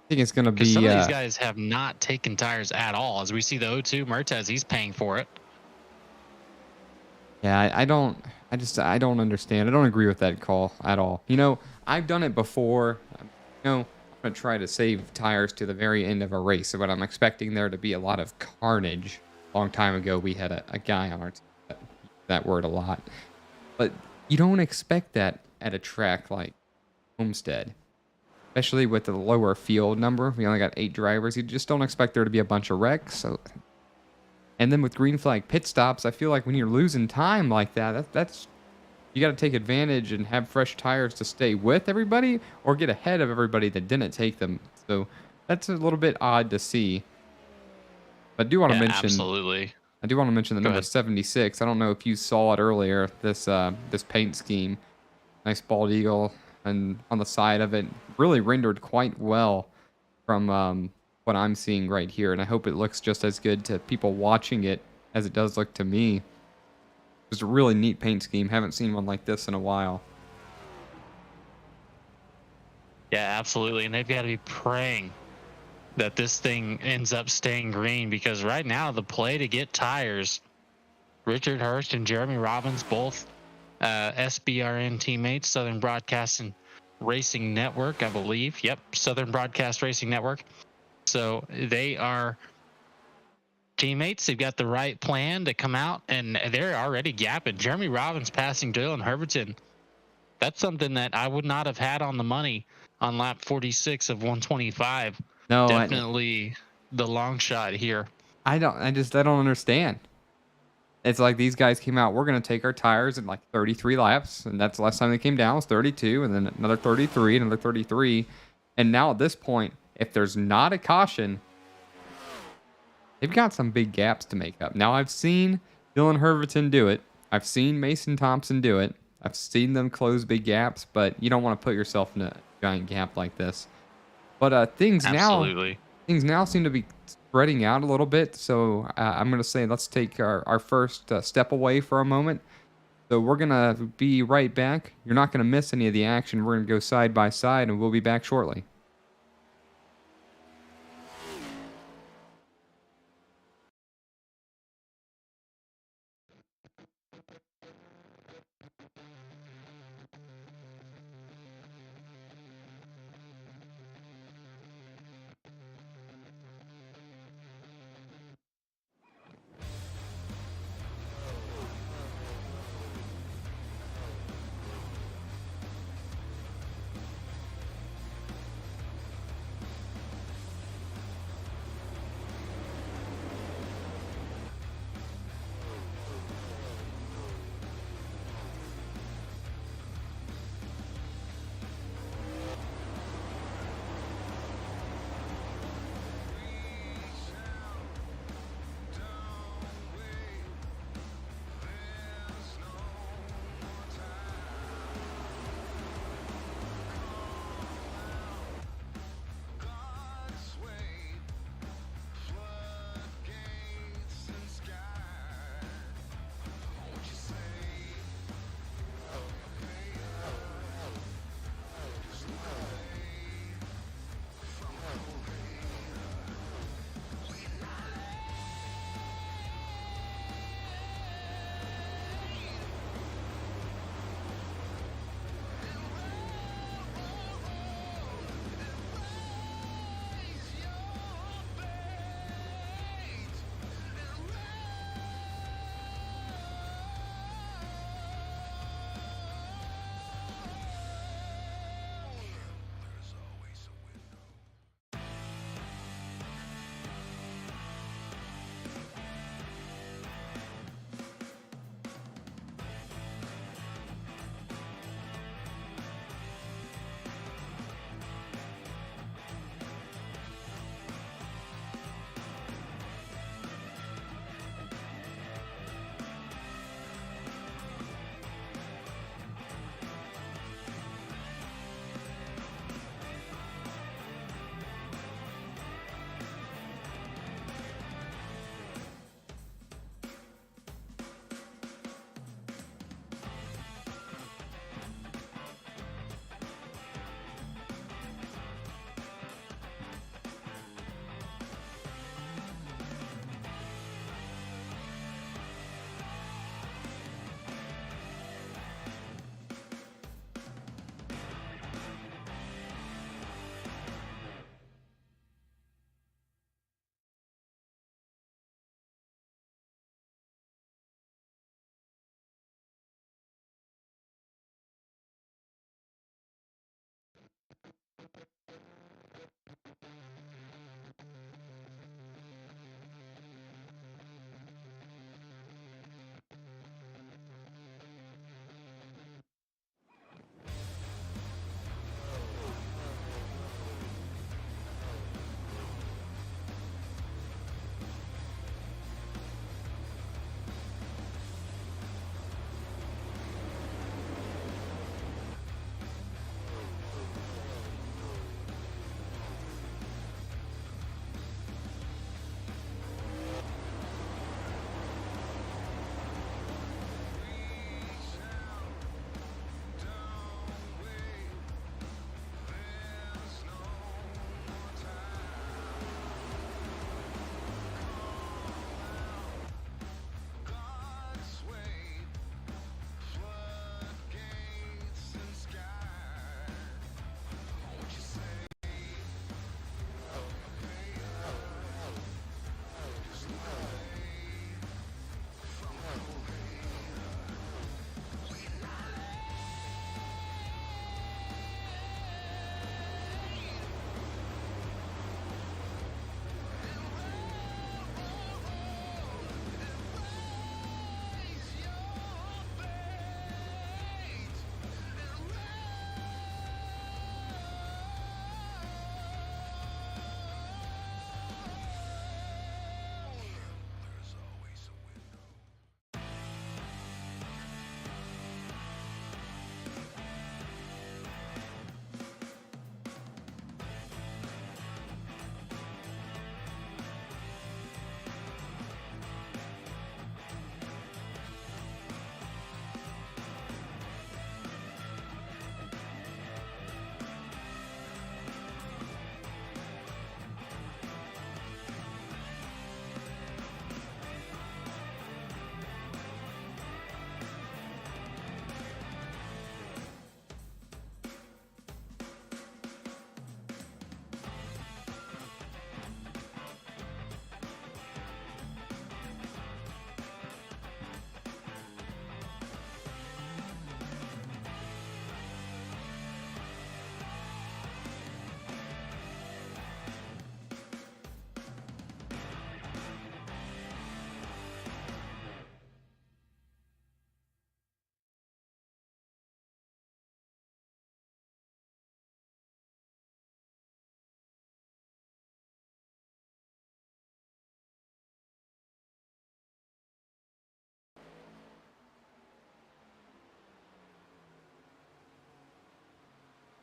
I think it's going to be... Some of these guys have not taken tires at all. As we see the O2, Mertez, he's paying for it. Yeah, I don't understand. I don't agree with that call at all. I've done it before. I'm going to try to save tires to the very end of a race, but I'm expecting there to be a lot of carnage. A long time ago, we had a guy on our team that used that word a lot. But you don't expect that at a track like Homestead, especially with the lower field number. We only got 8 drivers. You just don't expect there to be a bunch of wrecks. And then with green flag pit stops, I feel like when you're losing time like that, that's you got to take advantage and have fresh tires to stay with everybody or get ahead of everybody that didn't take them. So that's a little bit odd to see. But I do want to mention, absolutely. I do want to mention the number 76. I don't know if you saw it earlier. This paint scheme, nice bald eagle, and on the side of it, really rendered quite well from what I'm seeing right here, and I hope it looks just as good to people watching it as it does look to me. It's a really neat paint scheme. Haven't seen one like this in a while. Yeah, absolutely. And they've got to be praying that this thing ends up staying green, because right now the play to get tires, Richard Hurst and Jeremy Robbins, both SBRN teammates, Southern Broadcast and Racing Network, I believe. Yep, Southern Broadcast Racing Network. So they are teammates. They've got the right plan to come out, and they're already gapping. Jeremy Robbins passing Dylan Herberton. That's something that I would not have had on the money on lap 46 of 125. No, definitely the long shot here. I don't understand. It's like these guys came out, we're going to take our tires in like 33 laps. And that's the last time they came down was 32. And then another 33, another 33. And now at this point, if there's not a caution, they've got some big gaps to make up. Now, I've seen Dylan Herverton do it. I've seen Mason Thompson do it. I've seen them close big gaps, but you don't want to put yourself in a giant gap like this. But things now seem to be spreading out a little bit. So I'm going to say let's take our first step away for a moment. So we're going to be right back. You're not going to miss any of the action. We're going to go side by side, and we'll be back shortly.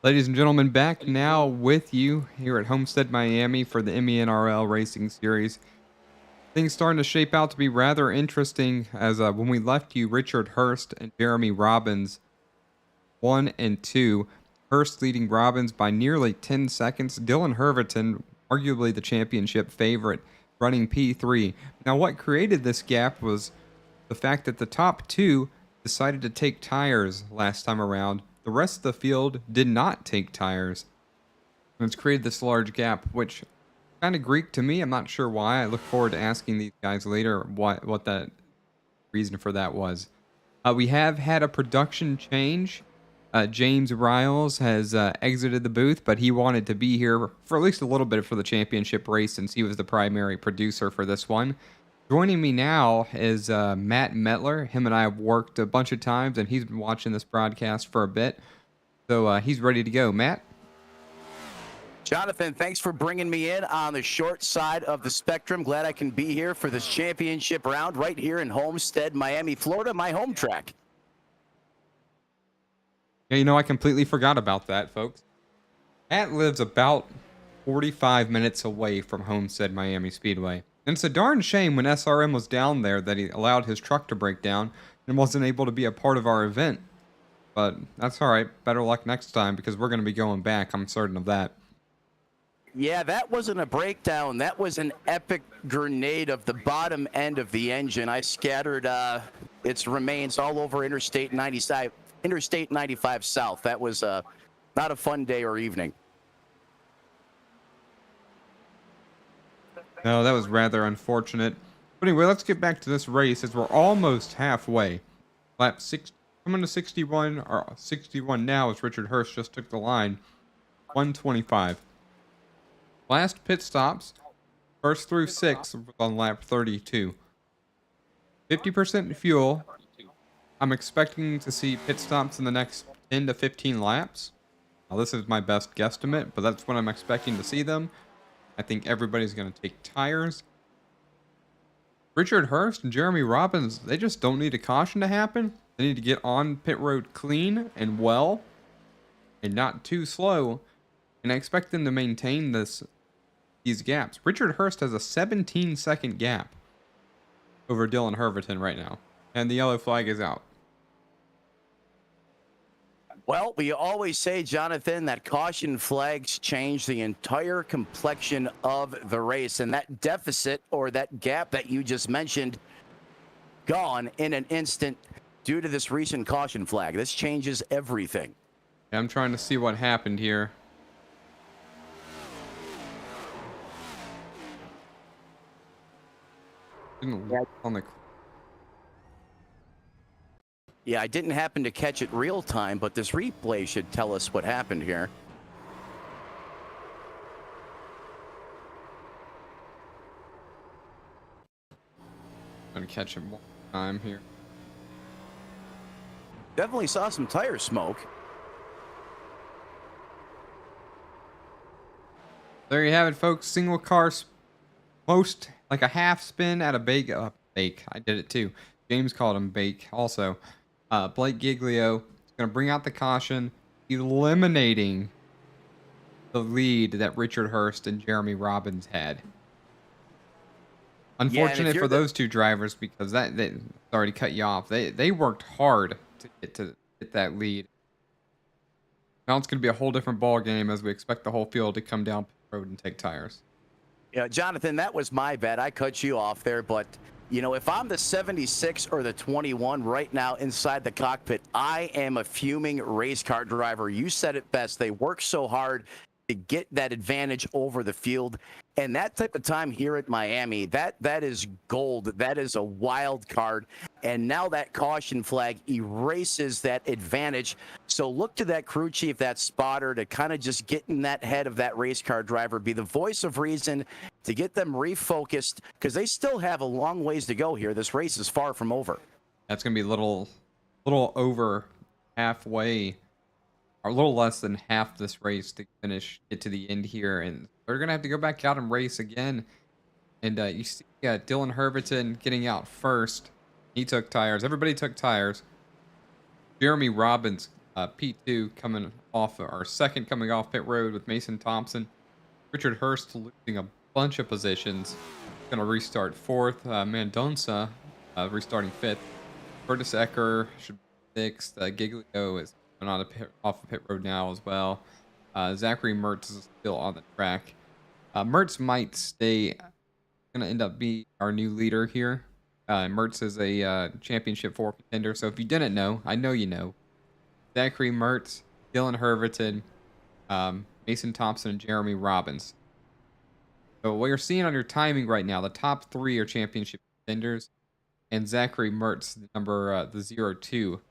Ladies and gentlemen, back now with you here at Homestead, Miami for the MENRL Racing Series. Things starting to shape out to be rather interesting as when we left you, Richard Hurst and Jeremy Robbins 1 and 2. Hurst leading Robbins by nearly 10 seconds. Dylan Herverton, arguably the championship favorite, running P3. Now, what created this gap was the fact that the top two decided to take tires last time around. The rest of the field did not take tires. And it's created this large gap, which kind of Greek to me. I'm not sure why. I look forward to asking these guys later what that reason for that was. We have had a production change. James Riles has exited the booth, but he wanted to be here for at least a little bit for the championship race since he was the primary producer for this one. Joining me now is Matt Metler. Him and I have worked a bunch of times, and he's been watching this broadcast for a bit. So he's ready to go. Matt? Jonathan, thanks for bringing me in on the short side of the spectrum. Glad I can be here for this championship round right here in Homestead, Miami, Florida, my home track. Yeah, you know, I completely forgot about that, folks. Matt lives about 45 minutes away from Homestead Miami Speedway. And it's a darn shame when SRM was down there that he allowed his truck to break down and wasn't able to be a part of our event. But that's all right. Better luck next time because we're going to be going back. I'm certain of that. Yeah, that wasn't a breakdown. That was an epic grenade of the bottom end of the engine. I scattered its remains all over Interstate 95 South. That was not a fun day or evening. No, that was rather unfortunate. But anyway, let's get back to this race as we're almost halfway. Lap 6, coming to 61, or 61 now as Richard Hurst just took the line. 125. Last pit stops, first through 6 on lap 32. 50% fuel. I'm expecting to see pit stops in the next 10 to 15 laps. Now, this is my best guesstimate, but that's when I'm expecting to see them. I think everybody's going to take tires. Richard Hurst and Jeremy Robbins, they just don't need a caution to happen. They need to get on pit road clean and well and not too slow. And I expect them to maintain these gaps. Richard Hurst has a 17-second gap over Dylan Herverton right now. And the yellow flag is out. Well, we always say, Jonathan, that caution flags change the entire complexion of the race. And that deficit or that gap that you just mentioned, gone in an instant due to this recent caution flag. This changes everything. I'm trying to see what happened here. Yeah, I didn't happen to catch it real time, but this replay should tell us what happened here. I'm gonna catch him one time here. Definitely saw some tire smoke. There you have it, folks. Single car, most like a half spin at a bake. I did it too. James called him bake also. Blake Giglio is going to bring out the caution, eliminating the lead that Richard Hurst and Jeremy Robbins had. Unfortunate for those two drivers because they already cut you off. They worked hard to get that lead. Now it's going to be a whole different ball game as we expect the whole field to come down the road and take tires. Yeah, Jonathan, that was my bad. I cut you off there, but you know, if I'm the 76 or the 21 right now inside the cockpit, I am a fuming race car driver. You said it best. They work so hard to get that advantage over the field. And that type of time here at Miami, that is gold. That is a wild card. And now that caution flag erases that advantage. So look to that crew chief, that spotter, to kind of just get in that head of that race car driver, be the voice of reason to get them refocused because they still have a long ways to go here. This race is far from over. That's going to be a little over halfway, or a little less than half this race to get to the end here. And they're going to have to go back out and race again. And you see Dylan Herverton getting out first. He took tires. Everybody took tires. Jeremy Robbins P2 coming off, or second coming off pit road with Mason Thompson. Richard Hurst losing a bunch of positions. Going to restart fourth. Mendonça restarting fifth. Curtis Ecker should be sixth. Giglio is coming off of pit road now as well. Zachary Mertz is still on the track. Mertz might stay. Going to end up being our new leader here. Mertz is a championship 4 contender. So if you didn't know, I know you know. Zachary Mertz, Dylan Herverton, Mason Thompson, and Jeremy Robbins. So what you're seeing on your timing right now, the top 3 are championship contenders, and Zachary Mertz, the 02.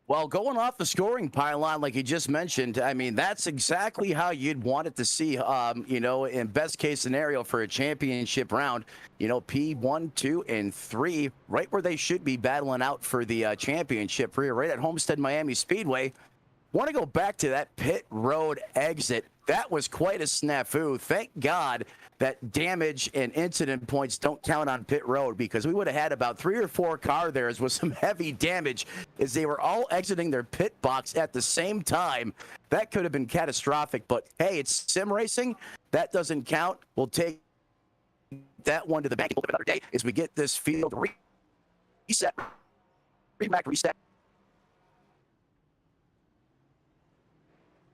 Well, going off the scoring pylon, like you just mentioned, I mean, that's exactly how you'd want it to see, in best case scenario for a championship round, P1, 2, and 3, right where they should be battling out for the championship here, right at Homestead Miami Speedway. Want to go back to that pit road exit. That was quite a snafu. Thank God that damage and incident points don't count on pit road, because we would have had about 3 or 4 car there with some heavy damage as they were all exiting their pit box at the same time. That could have been catastrophic, but hey, it's sim racing. That doesn't count. We'll take that one to the bank another day as we get this field reset. Reset.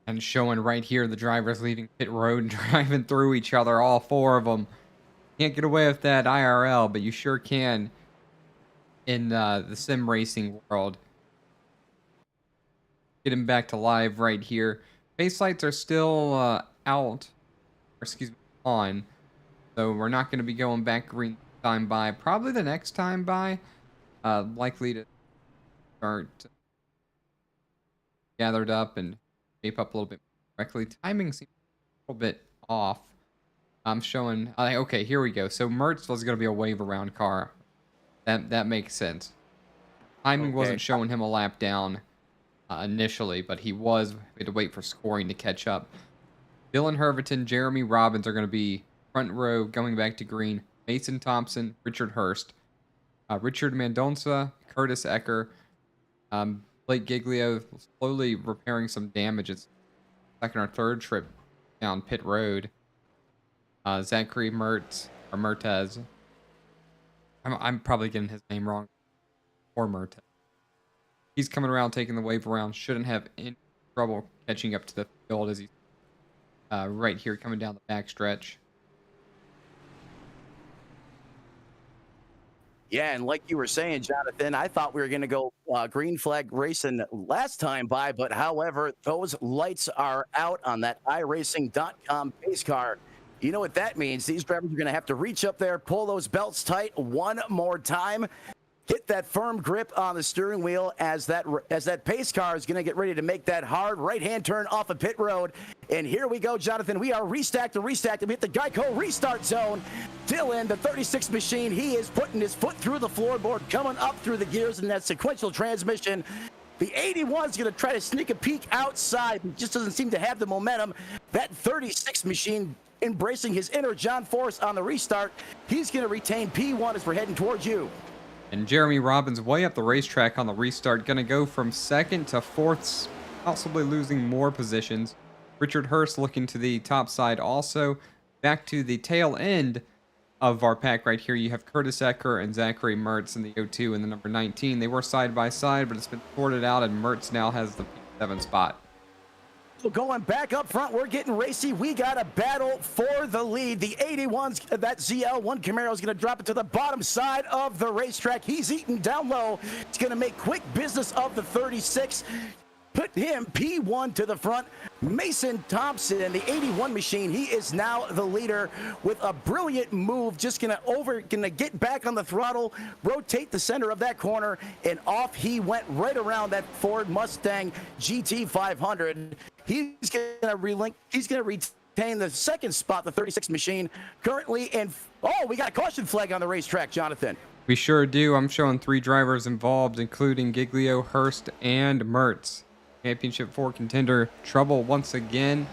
And showing right here the drivers leaving pit road and driving through each other, all 4 of them. Can't get away with that IRL, but you sure can in the sim racing world. Getting back to live right here. Base lights are still on. So we're not going to be going back green time by. Probably the next time by. Likely to start gathered up and shape up a little bit correctly. Timing seems a little bit off. I'm showing. Okay, here we go. So Mertz was going to be a wave around car. That makes sense. Timing wasn't showing him a lap down initially, but we had to wait for scoring to catch up. Dylan Herverton, Jeremy Robbins are going to be front row going back to green. Mason Thompson, Richard Hurst, Richard Mendonça, Curtis Ecker, Blake Giglio slowly repairing some damage. It's second or third trip down pit road. Zachary Mertz, or Mertez. I'm probably getting his name wrong. Or Mertez. He's coming around, taking the wave around. Shouldn't have any trouble catching up to the field as he's right here coming down the backstretch. Yeah, and like you were saying, Jonathan, I thought we were going to go green flag racing last time by, but however, those lights are out on that iRacing.com pace car. You know what that means? These drivers are going to have to reach up there, pull those belts tight one more time, get that firm grip on the steering wheel as that pace car is going to get ready to make that hard right-hand turn off of pit road. And here we go, Jonathan. We are restacked. We hit the Geico restart zone. Dylan, the 36 machine, he is putting his foot through the floorboard, coming up through the gears in that sequential transmission. The 81 is going to try to sneak a peek outside. He just doesn't seem to have the momentum. That 36 machine embracing his inner John Force on the restart. He's going to retain P1 as we're heading towards you. And Jeremy Robbins way up the racetrack on the restart. Going to go from second to fourth, possibly losing more positions. Richard Hurst looking to the top side also. Back to the tail end of our pack right here, you have Curtis Ecker and Zachary Mertz in the 02 and the number 19. They were side by side, but it's been sorted out, and Mertz now has the P7 spot. So going back up front, we're getting racy. We got a battle for the lead. The 81's, that ZL1 Camaro is going to drop it to the bottom side of the racetrack. He's eating down low. It's going to make quick business of the 36. Put him P1 to the front. Mason Thompson, the 81 machine, he is now the leader with a brilliant move. Just gonna get back on the throttle, rotate the center of that corner, and off he went right around that Ford Mustang GT500. He's gonna retain the second spot, the 36 machine, currently in. Oh, we got a caution flag on the racetrack, Jonathan. We sure do. I'm showing 3 drivers involved, including Giglio, Hurst, and Mertz. Championship 4 contender trouble once again.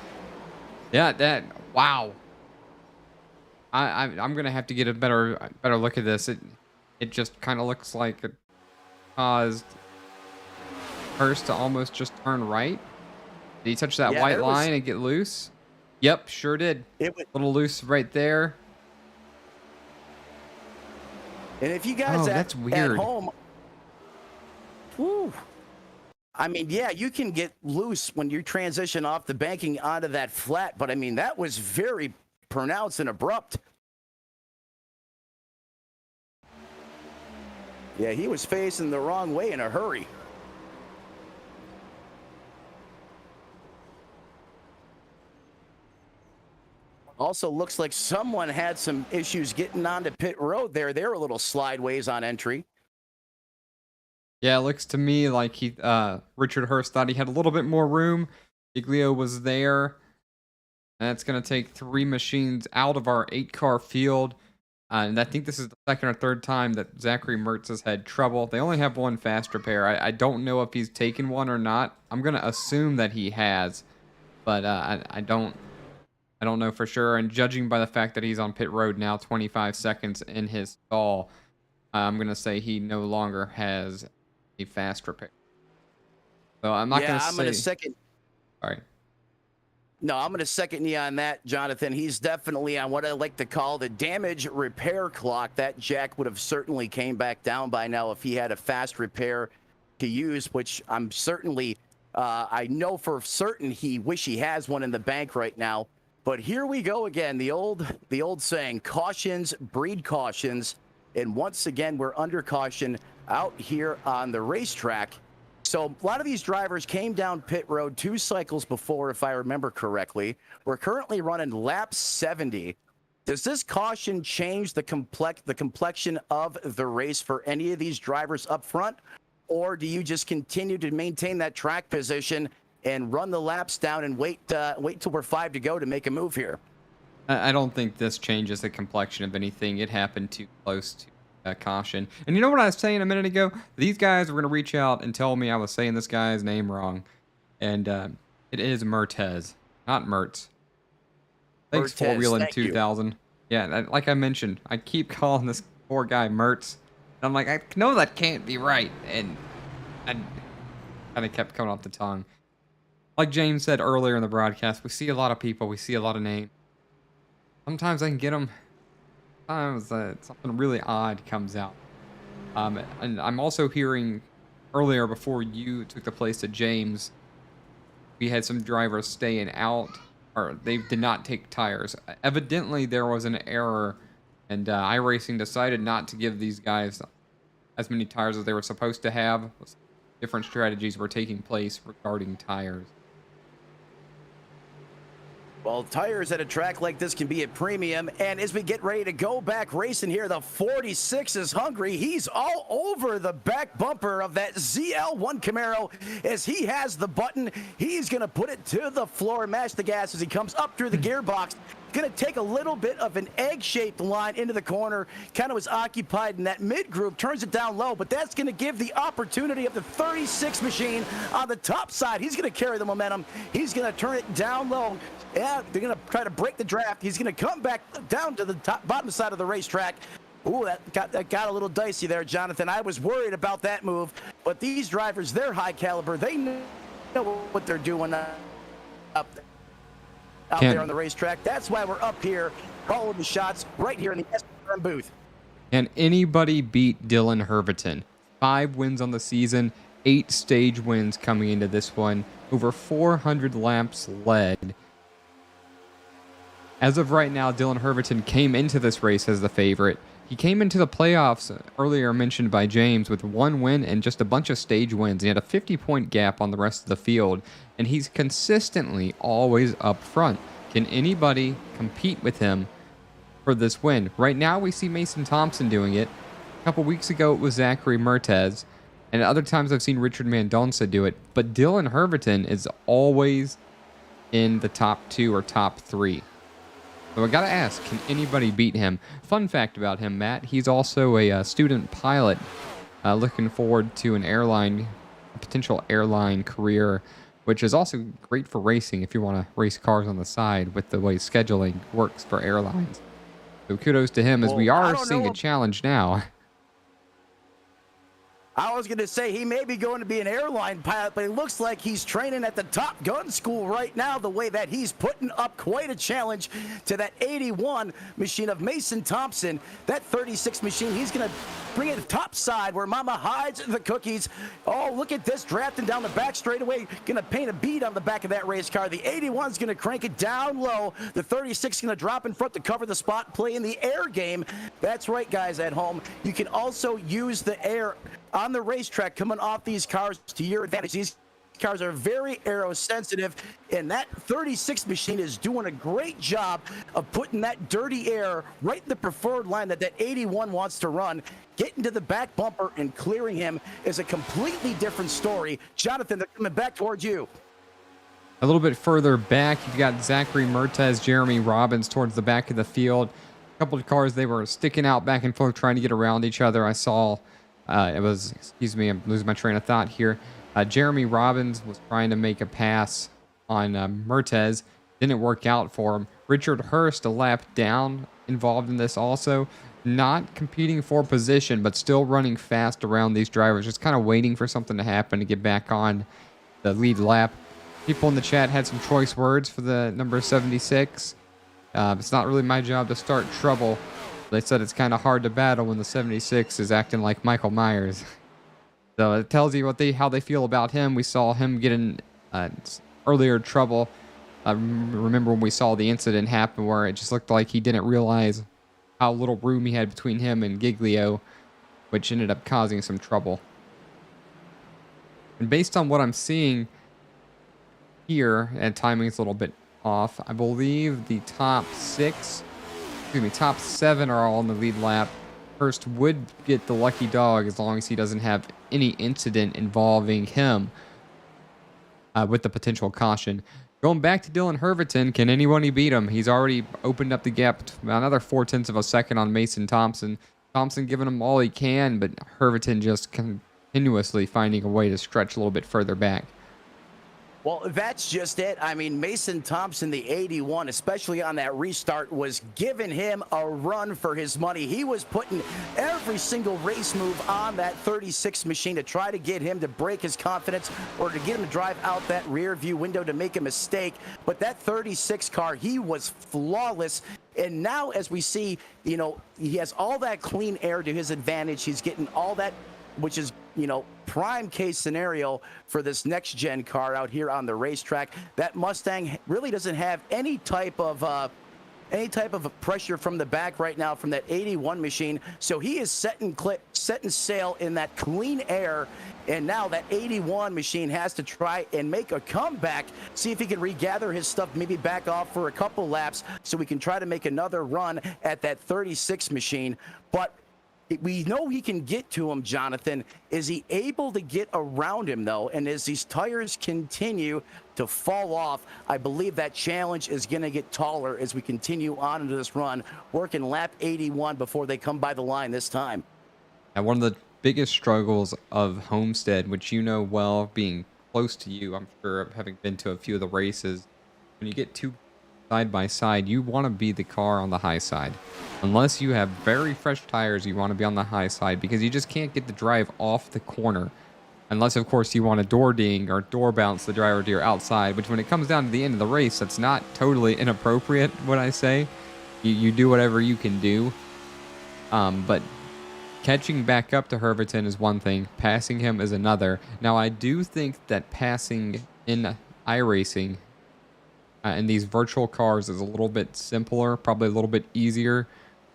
Yeah, wow. I'm gonna have to get a better look at this. It just kind of looks like it caused Hurst to almost just turn right. Did he touch that Yeah, white there was- line and get loose? Yep, sure did. It was, A little loose right there. and if you guys that's at weird. home, whew, I mean, yeah, you can get loose when you transition off the banking onto that flat, but I mean, that was very pronounced and abrupt. Yeah, he was facing the wrong way in a hurry. Also looks like someone had some issues getting onto pit road there. They're a little slideways on entry. Yeah, it looks to me like Richard Hurst thought he had a little bit more room. Giglio was there. And that's going to take 3 machines out of our 8-car field. And I think this is the second or third time that Zachary Mertz has had trouble. They only have 1 fast repair. I don't know if he's taken one or not. I'm going to assume that he has. But I don't know for sure. And judging by the fact that he's on pit road now, 25 seconds in his stall, I'm going to say he no longer has a fast repair. So I'm not going to say... I'm going to second... All right. No, I'm going to second you on that, Jonathan. He's definitely on what I like to call the damage repair clock. That jack would have certainly came back down by now if he had a fast repair to use, which I'm certainly... I know for certain he has one in the bank right now. But here we go again. The old saying, cautions breed cautions. And once again, we're under caution out here on the racetrack. So a lot of these drivers came down pit road 2 cycles before, if I remember correctly. We're currently running lap 70. Does this caution change the complexion of the race for any of these drivers up front? Or do you just continue to maintain that track position and run the laps down and wait till we're 5 to go to make a move here? I don't think this changes the complexion of anything. It happened too close to caution. And you know what I was saying a minute ago? These guys were going to reach out and tell me I was saying this guy's name wrong. And it is Mertez, not Mertz. Thanks, Mertez, 4-Wheelin' thank you. 2000. Yeah, like I mentioned, I keep calling this poor guy Mertz. And I'm like, I know that can't be right. And I kind of kept coming off the tongue. Like James said earlier in the broadcast, we see a lot of people, we see a lot of names. Sometimes I can get them. Sometimes something really odd comes out. And I'm also hearing earlier, before you took the place of James, we had some drivers staying out, or they did not take tires. Evidently, there was an error, and iRacing decided not to give these guys as many tires as they were supposed to have. Different strategies were taking place regarding tires. Well, tires at a track like this can be a premium. And as we get ready to go back racing here, the 46 is hungry. He's all over the back bumper of that ZL1 Camaro. As he has the button, he's going to put it to the floor, mash the gas as he comes up through the gearbox. Going to take a little bit of an egg-shaped line into the corner. Kind of was occupied in that mid-group, turns it down low, but that's going to give the opportunity of the 36 machine on the top side. He's going to carry the momentum. He's going to turn it down low. Yeah, they're going to try to break the draft. He's going to come back down to the bottom side of the racetrack. Ooh, that got a little dicey there, Jonathan. I was worried about that move, but these drivers, they're high caliber. They know what they're doing up there on the racetrack. That's why we're up here calling the shots right here in the ESBN booth. Can anybody beat Dylan Herviton? 5 wins on the season, 8 stage wins coming into this one, over 400 laps led. As of right now, Dylan Herviton came into this race as the favorite. He came into the playoffs, earlier mentioned by James, with 1 win and just a bunch of stage wins. He had a 50-point gap on the rest of the field, and he's consistently always up front. Can anybody compete with him for this win? Right now, we see Mason Thompson doing it. A couple weeks ago, it was Zachary Mertez, and at other times I've seen Richard Mendonça do it. But Dylan Herviton is always in the top 2 or top 3. So I gotta ask, can anybody beat him? Fun fact about him, Matt, he's also a student pilot, looking forward to a potential airline career, which is also great for racing if you want to race cars on the side with the way scheduling works for airlines. So kudos to him, as we are seeing a challenge now. I was going to say he may be going to be an airline pilot, but it looks like he's training at the Top Gun school right now, the way that he's putting up quite a challenge to that 81 machine of Mason Thompson. That 36 machine, he's going to bring it top side where Mama hides the cookies. Oh, look at this, drafting down the back straightaway, going to paint a bead on the back of that race car. The 81's going to crank it down low. The 36 is going to drop in front to cover the spot, play in the air game. That's right, guys at home. You can also use the air on the racetrack coming off these cars to your advantage. These cars are very aero sensitive, and that 36 machine is doing a great job of putting that dirty air right in the preferred line that 81 wants to run. Getting to the back bumper and clearing him is a completely different story. Jonathan, they're coming back towards you. A little bit further back, you've got Zachary Mertez, Jeremy Robbins towards the back of the field. A couple of cars, they were sticking out back and forth trying to get around each other. I saw excuse me, I'm losing my train of thought here. Jeremy Robbins was trying to make a pass on Mertez. Didn't work out for him. Richard Hurst, a lap down, involved in this also. Not competing for position, but still running fast around these drivers. Just kind of waiting for something to happen to get back on the lead lap. People in the chat had some choice words for the number 76. It's not really my job to start trouble. They said it's kind of hard to battle when the 76 is acting like Michael Myers. So it tells you how they feel about him. We saw him get in earlier trouble. Remember when we saw the incident happen where it just looked like he didn't realize how little room he had between him and Giglio, which ended up causing some trouble. And based on what I'm seeing here, and timing's a little bit off, I believe the top 7 are all on the lead lap. Hurst would get the lucky dog as long as he doesn't have any incident involving him with the potential caution. Going back to Dylan Herviton, can anybody beat him? He's already opened up the gap another 0.4 of a second on Mason Thompson. Thompson giving him all he can, but Herviton just continuously finding a way to stretch a little bit further back. Well, that's just it. I mean, Mason Thompson, the 81, especially on that restart, was giving him a run for his money. He was putting every single race move on that 36 machine to try to get him to break his confidence or to get him to drive out that rear view window to make a mistake. But that 36 car, he was flawless. And now as we see, you know, he has all that clean air to his advantage. He's getting all that, which is, you know, prime case scenario for this next gen car out here on the racetrack. That Mustang really doesn't have any type of pressure from the back right now from that 81 machine. So he is setting sail in that clean air. And now that 81 machine has to try and make a comeback, see if he can regather his stuff, maybe back off for a couple laps so we can try to make another run at that 36 machine. But we know he can get to him, Jonathan. Is he able to get around him, though? And as these tires continue to fall off, I believe that challenge is going to get taller as we continue on into this run, working lap 81 before they come by the line this time. And one of the biggest struggles of Homestead, which you know well, being close to you, I'm sure, having been to a few of the races, when you get two side by side, you want to be the car on the high side. Unless you have very fresh tires, you want to be on the high side because you just can't get the drive off the corner. Unless, of course, you want to door ding or door bounce the driver to your outside, which when it comes down to the end of the race, that's not totally inappropriate, what I say. You do whatever you can do. But catching back up to Herviton is one thing. Passing him is another. Now, I do think that passing in iRacing in these virtual cars is a little bit simpler, probably a little bit easier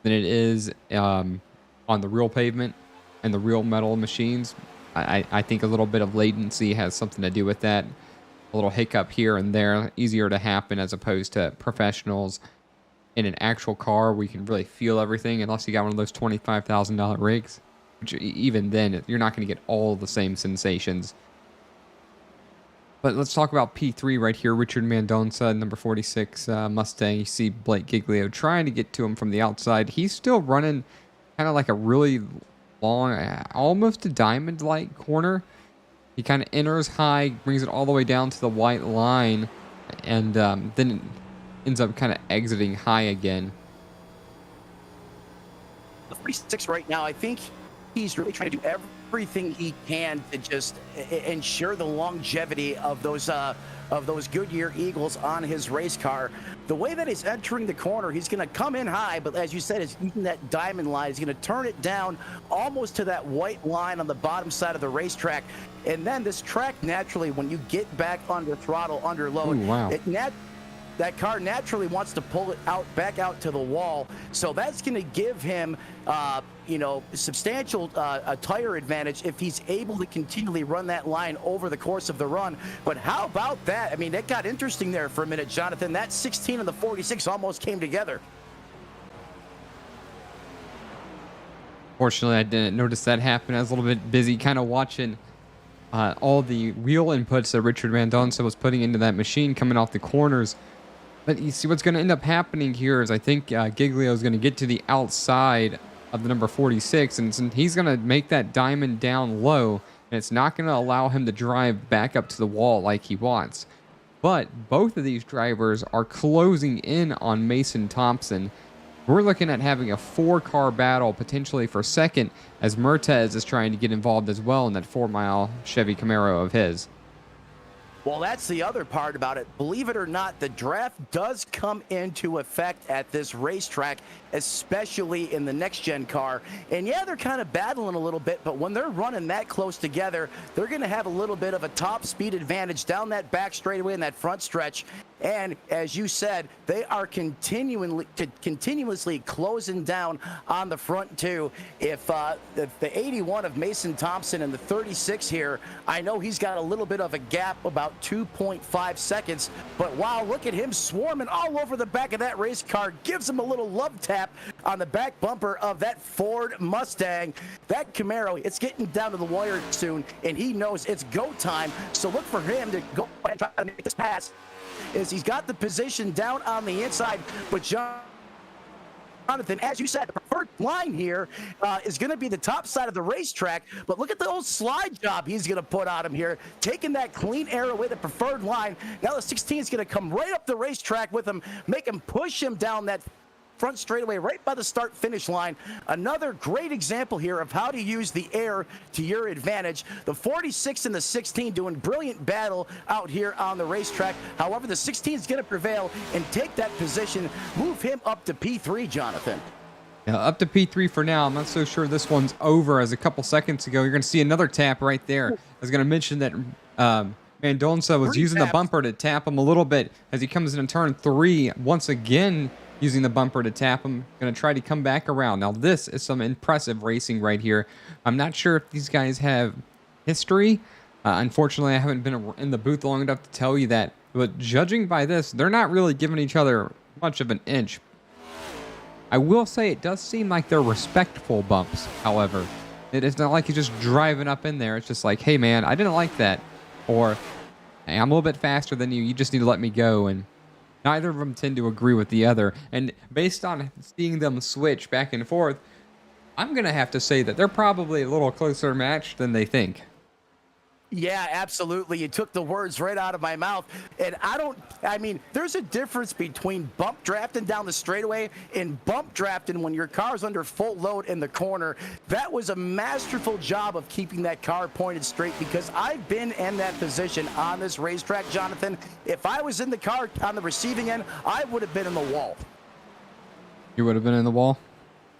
than it is on the real pavement and the real metal machines. I think a little bit of latency has something to do with that. A little hiccup here and there, easier to happen as opposed to professionals in an actual car where you can really feel everything, unless you got one of those $25,000 rigs, which even then, you're not going to get all the same sensations. But let's talk about P3 right here. Richard Mendonça, number 46 Mustang. You see Blake Giglio trying to get to him from the outside. He's still running kind of like a really long, almost a diamond-like corner. He kind of enters high, brings it all the way down to the white line, and then ends up kind of exiting high again. The 46 right now, I think he's really trying to do everything he can to just ensure the longevity of those Goodyear Eagles on his race car. The way that he's entering the corner, he's going to come in high, but as you said, he's using that diamond line. He's going to turn it down almost to that white line on the bottom side of the racetrack. And then this track, naturally, when you get back under throttle, under load, Ooh, wow. that car naturally wants to pull it back out to the wall. So that's going to give him, substantial tire advantage if he's able to continually run that line over the course of the run. But how about that? I mean, it got interesting there for a minute, Jonathan. That 16 and the 46 almost came together. Fortunately, I didn't notice that happen. I was a little bit busy kind of watching all the wheel inputs that Richard Mendonça was putting into that machine coming off the corners. But you see what's going to end up happening here is I think Giglio is going to get to the outside of the number 46, and he's going to make that diamond down low, and it's not going to allow him to drive back up to the wall like he wants. But both of these drivers are closing in on Mason Thompson. We're looking at having a 4-car battle potentially for second, as Mertez is trying to get involved as well in that 4-mile Chevy Camaro of his. Well, that's the other part about it. Believe it or not, the draft does come into effect at this racetrack, especially in the next-gen car. And yeah, they're kind of battling a little bit, but when they're running that close together, they're going to have a little bit of a top speed advantage down that back straightaway in that front stretch. And as you said, they are continuously closing down on the front two. If the 81 of Mason Thompson and the 36 here, I know he's got a little bit of a gap, about 2.5 seconds. But wow, look at him swarming all over the back of that race car. Gives him a little love tap on the back bumper of that Ford Mustang. That Camaro, it's getting down to the wire soon, and he knows it's go time. So look for him to go and try to make this pass. Is he's got the position down on the inside, but Jonathan, as you said, the preferred line here is going to be the top side of the racetrack, but look at the old slide job he's going to put on him here, taking that clean air away the preferred line. Now the 16 is going to come right up the racetrack with him, make him push him down that front straightaway right by the start finish line. Another great example here of how to use the air to your advantage. The 46 and the 16 doing brilliant battle out here on the racetrack. However, the 16 is going to prevail and take that position, move him up to P3, Jonathan. Yeah, up to P3 for now. I'm not so sure this one's over, as a couple seconds ago you're going to see another tap right there. I was going to mention that Mendonça was using the bumper to tap him a little bit as he comes into turn 3 once again, using the bumper to tap him. Going to try to come back around. Now, this is some impressive racing right here. I'm not sure if these guys have history. Unfortunately, I haven't been in the booth long enough to tell you that. But judging by this, they're not really giving each other much of an inch. I will say it does seem like they're respectful bumps, however. It is not like he's just driving up in there. It's just like, hey, man, I didn't like that. Or, hey, I'm a little bit faster than you. You just need to let me go. And neither of them tend to agree with the other. And based on seeing them switch back and forth, I'm going to have to say that they're probably a little closer matched than they think. Yeah, absolutely. You took the words right out of my mouth. And there's a difference between bump drafting down the straightaway and bump drafting when your car's under full load in the corner. That was a masterful job of keeping that car pointed straight, because I've been in that position on this racetrack, Jonathan. If I was in the car on the receiving end, I would have been in the wall. You would have been in the wall?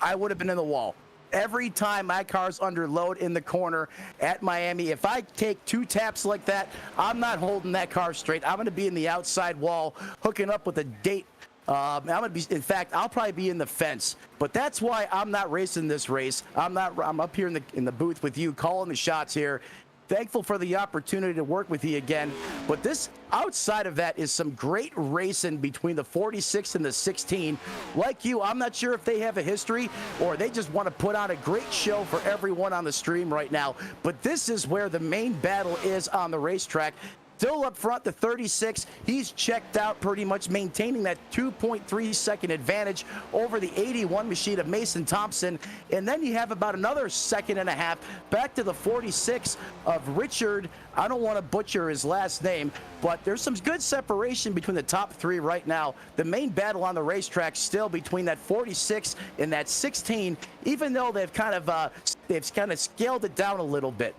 I would have been in the wall. Every time my car's under load in the corner at Miami, if I take 2 taps like that, I'm not holding that car straight. I'm going to be in the outside wall, hooking up with a date. In fact, I'll probably be in the fence. But that's why I'm not racing this race. I'm up here in the booth with you, calling the shots here. Thankful for the opportunity to work with you again. But this, outside of that, is some great racing between the 46 and the 16. Like you, I'm not sure if they have a history or they just want to put on a great show for everyone on the stream right now. But this is where the main battle is on the racetrack. Still up front, the 36. He's checked out, pretty much maintaining that 2.3 second advantage over the 81 machine of Mason Thompson. And then you have about another second and a half back to the 46 of Richard. I don't want to butcher his last name, but there's some good separation between the top three right now. The main battle on the racetrack still between that 46 and that 16, even though they've kind of scaled it down a little bit.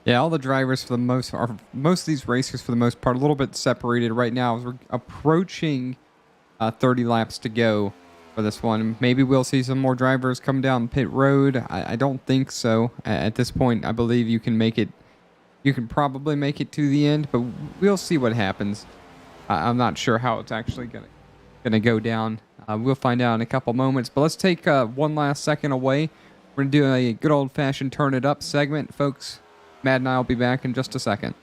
Yeah, all the drivers for the most of these racers for the most part, a little bit separated right now as we're approaching 30 laps to go for this one. Maybe we'll see some more drivers come down pit road. I don't think so. At this point, I believe you can make it. You can probably make it to the end, but we'll see what happens. I'm not sure how it's actually gonna go down. We'll find out in a couple moments. But let's take one last second away. We're gonna do a good old-fashioned turn it up segment, folks. Matt and I will be back in just a second.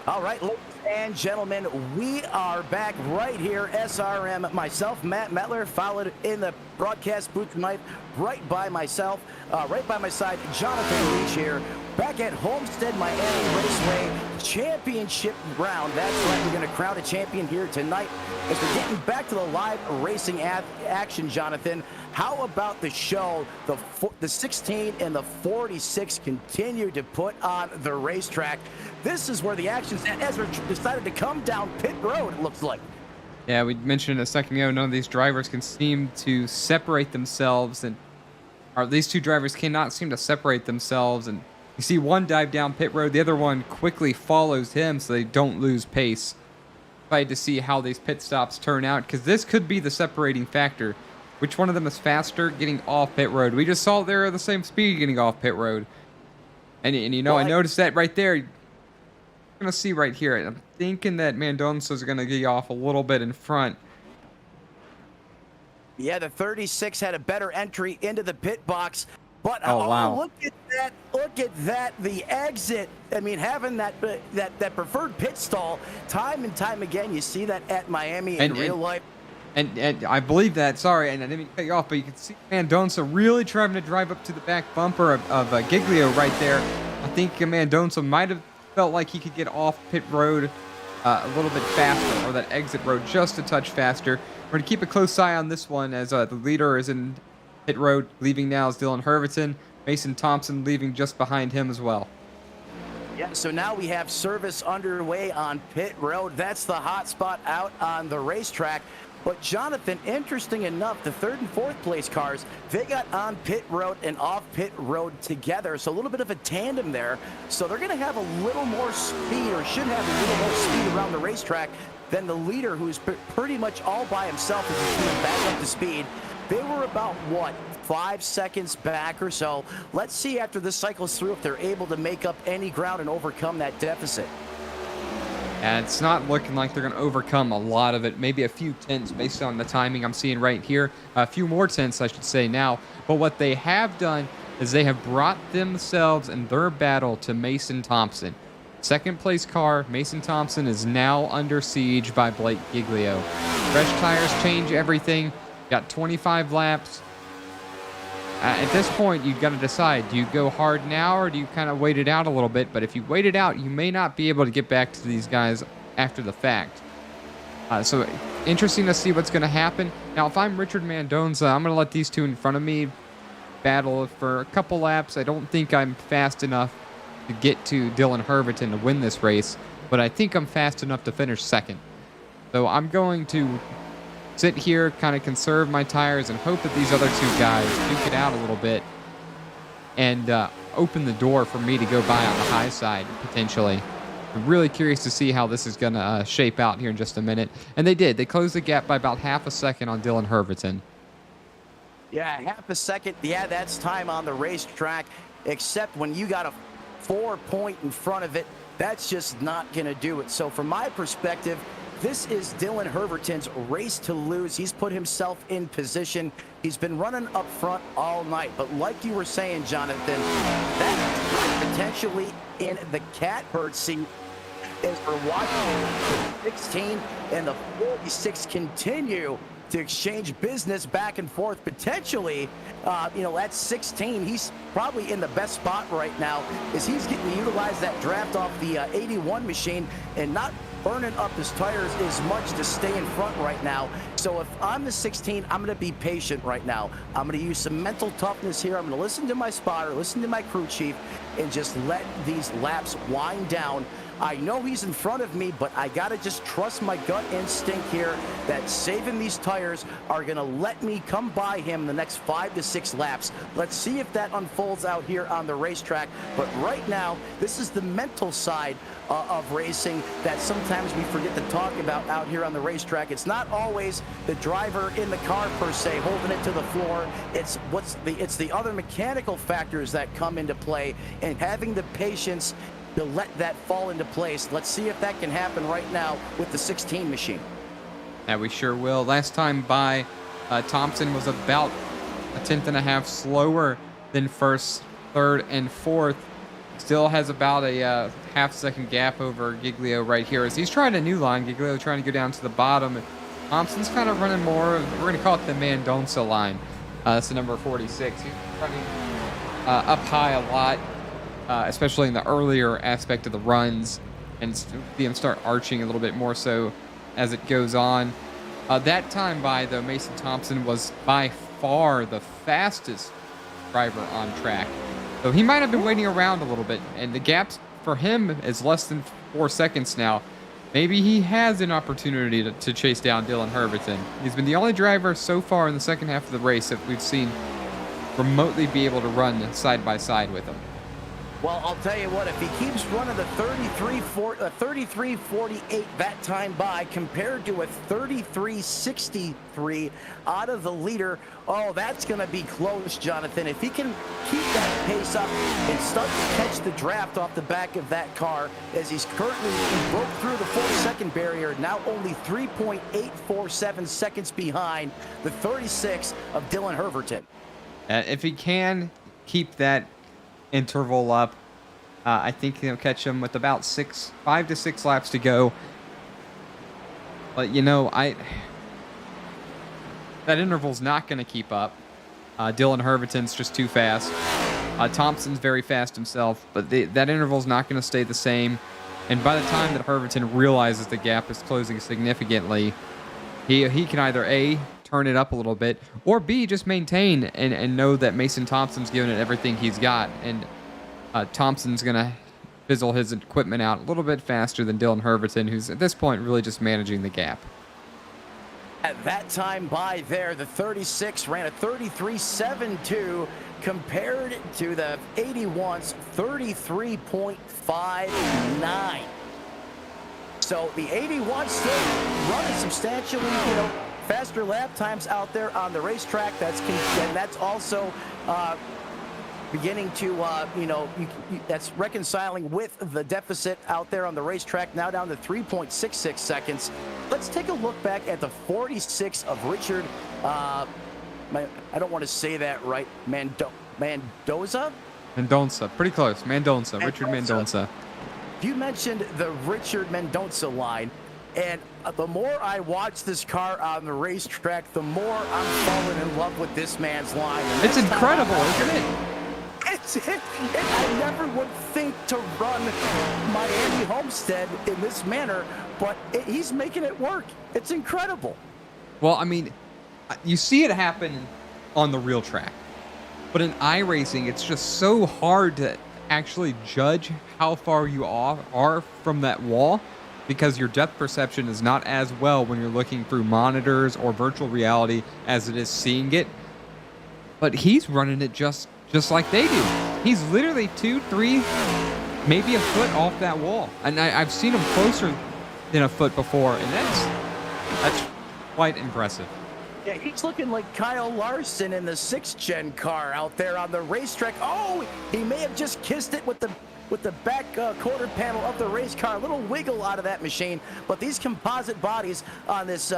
All right, ladies and gentlemen, we are back right here. SRM, myself, Matt Metler, followed in the broadcast booth tonight, right by my side, Jonathan Leach here, back at Homestead, Miami Raceway, championship round. That's right, we're going to crown a champion here tonight. As we're getting back to the live racing action, Jonathan, how about the show? The 16 and the 46 continue to put on the racetrack. This is where the action's at. Ezra decided to come down pit road, it looks like. Yeah, we mentioned a second ago, none of these drivers can seem to separate themselves, or these two drivers cannot seem to separate themselves. And you see one dive down pit road, the other one quickly follows him so they don't lose pace. Excited to see how these pit stops turn out, because this could be the separating factor. Which one of them is faster getting off pit road? We just saw they're the same speed getting off pit road. And you know, I noticed that right there. You're going to see right here. I'm thinking that Mendonca's going to get off a little bit in front. Yeah, the 36 had a better entry into the pit box. But wow. Look at that. Look at that. The exit. I mean, having that preferred pit stall time and time again. You see that at Miami in real life. And I believe that. Sorry, and I didn't mean to cut you off, but you can see Mendoza really trying to drive up to the back bumper of Giglio right there. I think Mendoza might have felt like he could get off pit road a little bit faster, or that exit road just a touch faster. We're going to keep a close eye on this one as the leader is in pit road. Leaving now is Dylan Herviton. Mason Thompson leaving just behind him as well. Yeah, so now we have service underway on pit road. That's the hot spot out on the racetrack. But Jonathan, interesting enough, the third and fourth place cars, they got on pit road and off pit road together. So a little bit of a tandem there. So they're going to have a little more speed, or should have a little more speed around the racetrack than the leader, who's pretty much all by himself as he's coming back up to speed. They were about, what, 5 seconds back or so. Let's see after this cycle's through if they're able to make up any ground and overcome that deficit. And it's not looking like they're going to overcome a lot of it. Maybe a few tenths based on the timing I'm seeing right here. A few more tenths, I should say now. But what they have done is they have brought themselves and their battle to Mason Thompson. Second place car, Mason Thompson, is now under siege by Blake Giglio. Fresh tires change everything. Got 25 laps. At this point, you've got to decide, do you go hard now or do you kind of wait it out a little bit? But if you wait it out, you may not be able to get back to these guys after the fact. So interesting to see what's going to happen. Now, if I'm Richard Mendoza, I'm going to let these two in front of me battle for a couple laps. I don't think I'm fast enough to get to Dylan Herviton to win this race, but I think I'm fast enough to finish second. So I'm going to sit here, kind of conserve my tires, and hope that these other two guys duke it out a little bit and open the door for me to go by on the high side, potentially. I'm really curious to see how this is going to shape out here in just a minute. And they did. They closed the gap by about half a second on Dylan Herviton. Yeah, half a second. Yeah, that's time on the racetrack, except when you got a 4-point in front of it, that's just not going to do it. So from my perspective, this is Dylan Herviton's race to lose. He's put himself in position. He's been running up front all night. But like you were saying, Jonathan, that's potentially in the catbird seat as we're watching the 16 and the 46 continue to exchange business back and forth. Potentially, at 16, he's probably in the best spot right now as he's getting to utilize that draft off the 81 machine and not burning up his tires as much to stay in front right now. So if I'm the 16, I'm going to be patient right now. I'm going to use some mental toughness here. I'm going to listen to my spotter, listen to my crew chief, and just let these laps wind down. I know he's in front of me, but I got to just trust my gut instinct here that saving these tires are going to let me come by him the next 5 to 6 laps. Let's see if that unfolds out here on the racetrack. But right now, this is the mental side of racing that sometimes we forget to talk about out here on the racetrack. It's not always the driver in the car per se holding it to the floor. It's the other mechanical factors that come into play, and having the patience to let that fall into place. Let's see if that can happen right now with the 16 machine. Yeah, we sure will. Last time by, Thompson was about a tenth and a half slower than first, third, and fourth. Still has about a half-second gap over Giglio right here as he's trying a new line. Giglio trying to go down to the bottom. Thompson's kind of running more of, we're going to call it the Mendoza line. That's the number 46. He's running up high a lot. Especially in the earlier aspect of the runs, and see him start arching a little bit more so as it goes on. That time by, though, Mason Thompson was by far the fastest driver on track. So he might have been waiting around a little bit, and the gap for him is less than 4 seconds now. Maybe he has an opportunity to chase down Dylan Herviton. He's been the only driver so far in the second half of the race that we've seen remotely be able to run side by side with him. Well, I'll tell you what, if he keeps running the 33.48 that time by compared to a 33.63 out of the leader, oh, that's going to be close, Jonathan. If he can keep that pace up and start to catch the draft off the back of that car, as he broke through the 4-second barrier, now only 3.847 seconds behind the 36 of Dylan Herviton. If he can keep that interval up, I think he'll catch him with about 5 to 6 laps to go. But that interval's not going to keep up. Dylan Herberton's just too fast. Thompson's very fast himself, but that interval's not going to stay the same. And by the time that Herberton realizes the gap is closing significantly, he can either A, turn it up a little bit, or B, just maintain and know that Mason Thompson's giving it everything he's got. And Thompson's going to fizzle his equipment out a little bit faster than Dylan Herberton, who's at this point really just managing the gap. At that time by there, the 36 ran a 33.72 compared to the 81's 33.59. So the 81 still running substantially, faster lap times out there on the racetrack. And that's also beginning to, that's reconciling with the deficit out there on the racetrack, now down to 3.66 seconds. Let's take a look back at the 46 of Richard, I don't want to say that right, Mendoza? Mendonça, pretty close. Mendonça, Richard Mendonça. You mentioned the Richard Mendonça line, and the more I watch this car on the racetrack, the more I'm falling in love with this man's line. It's incredible, isn't it? I never would think to run Miami Homestead in this manner, but he's making it work. It's incredible. Well, I mean, you see it happen on the real track, but in iRacing, it's just so hard to actually judge how far you are from that wall, because your depth perception is not as well when you're looking through monitors or virtual reality as it is seeing it. But he's running it just like they do. He's literally 2, 3, maybe a foot off that wall. And I've seen him closer than a foot before, and that's quite impressive. Yeah, he's looking like Kyle Larson in the 6th gen car out there on the racetrack. Oh, he may have just kissed it with the back quarter panel of the race car. A little wiggle out of that machine, but these composite bodies on this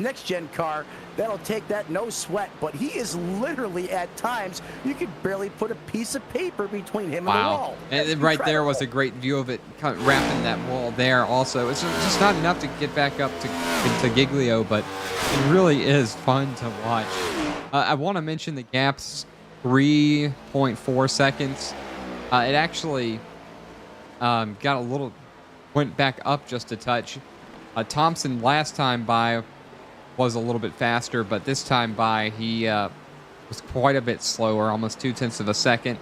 next gen car, that'll take that no sweat. But he is literally, at times, you could barely put a piece of paper between him and the wall. And right there was a great view of it kind of wrapping that wall there also. It's just not enough to get back up to Giglio, but it really is fun to watch. I want to mention the gap's 3.4 seconds. It actually went back up just a touch. Thompson last time by was a little bit faster, but this time by he was quite a bit slower, almost 0.2 of a second.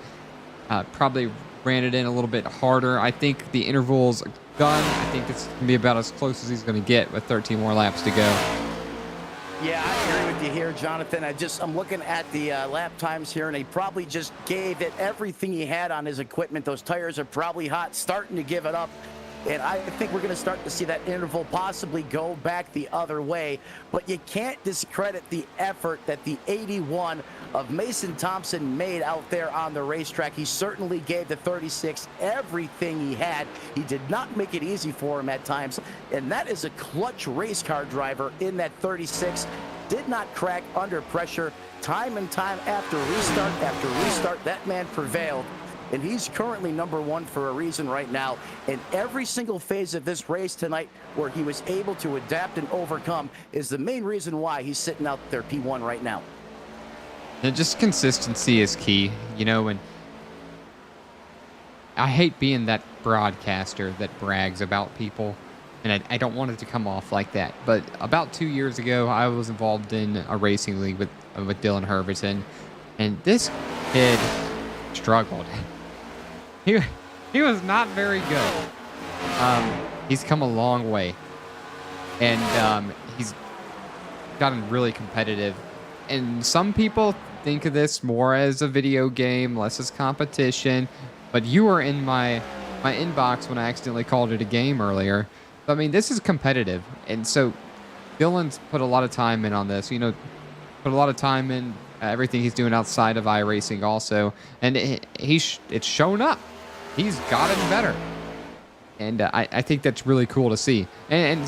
Probably ran it in a little bit harder. I think the interval's done. I think it's going to be about as close as he's going to get with 13 more laps to go. Yeah, I agree with you here, Jonathan. I'm looking at the lap times here, and he probably just gave it everything he had on his equipment. Those tires are probably hot, starting to give it up. And I think we're going to start to see that interval possibly go back the other way. But you can't discredit the effort that the 81 of Mason Thompson made out there on the racetrack. He certainly gave the 36 everything he had. He did not make it easy for him at times. And that is a clutch race car driver in that 36. Did not crack under pressure. Time and time after restart, that man prevailed. And he's currently #1 for a reason right now. And every single phase of this race tonight where he was able to adapt and overcome is the main reason why he's sitting out there P1 right now. And just consistency is key, and I hate being that broadcaster that brags about people, and I don't want it to come off like that. But about 2 years ago, I was involved in a racing league with Dylan Herberton, and this kid struggled. He was not very good. He's come a long way, and he's gotten really competitive. And some people think of this more as a video game, less as competition. But you were in my inbox when I accidentally called it a game earlier. I mean, this is competitive, and so Dylan's put a lot of time in on this. Put a lot of time in everything he's doing outside of iRacing also, and it's shown up. He's gotten better, and I think that's really cool to see. And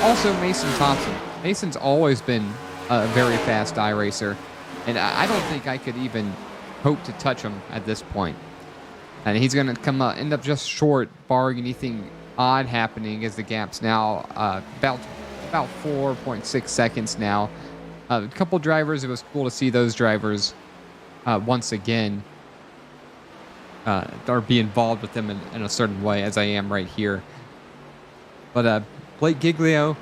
also Mason Thompson. Mason's always been a very fast iRacer, and I don't think I could even hope to touch him at this point. And he's going to end up just short, barring anything odd happening, as the gap's now about 4.6 seconds now. A couple drivers, it was cool to see those drivers once again or be involved with them in a certain way, as I am right here. But Blake Giglio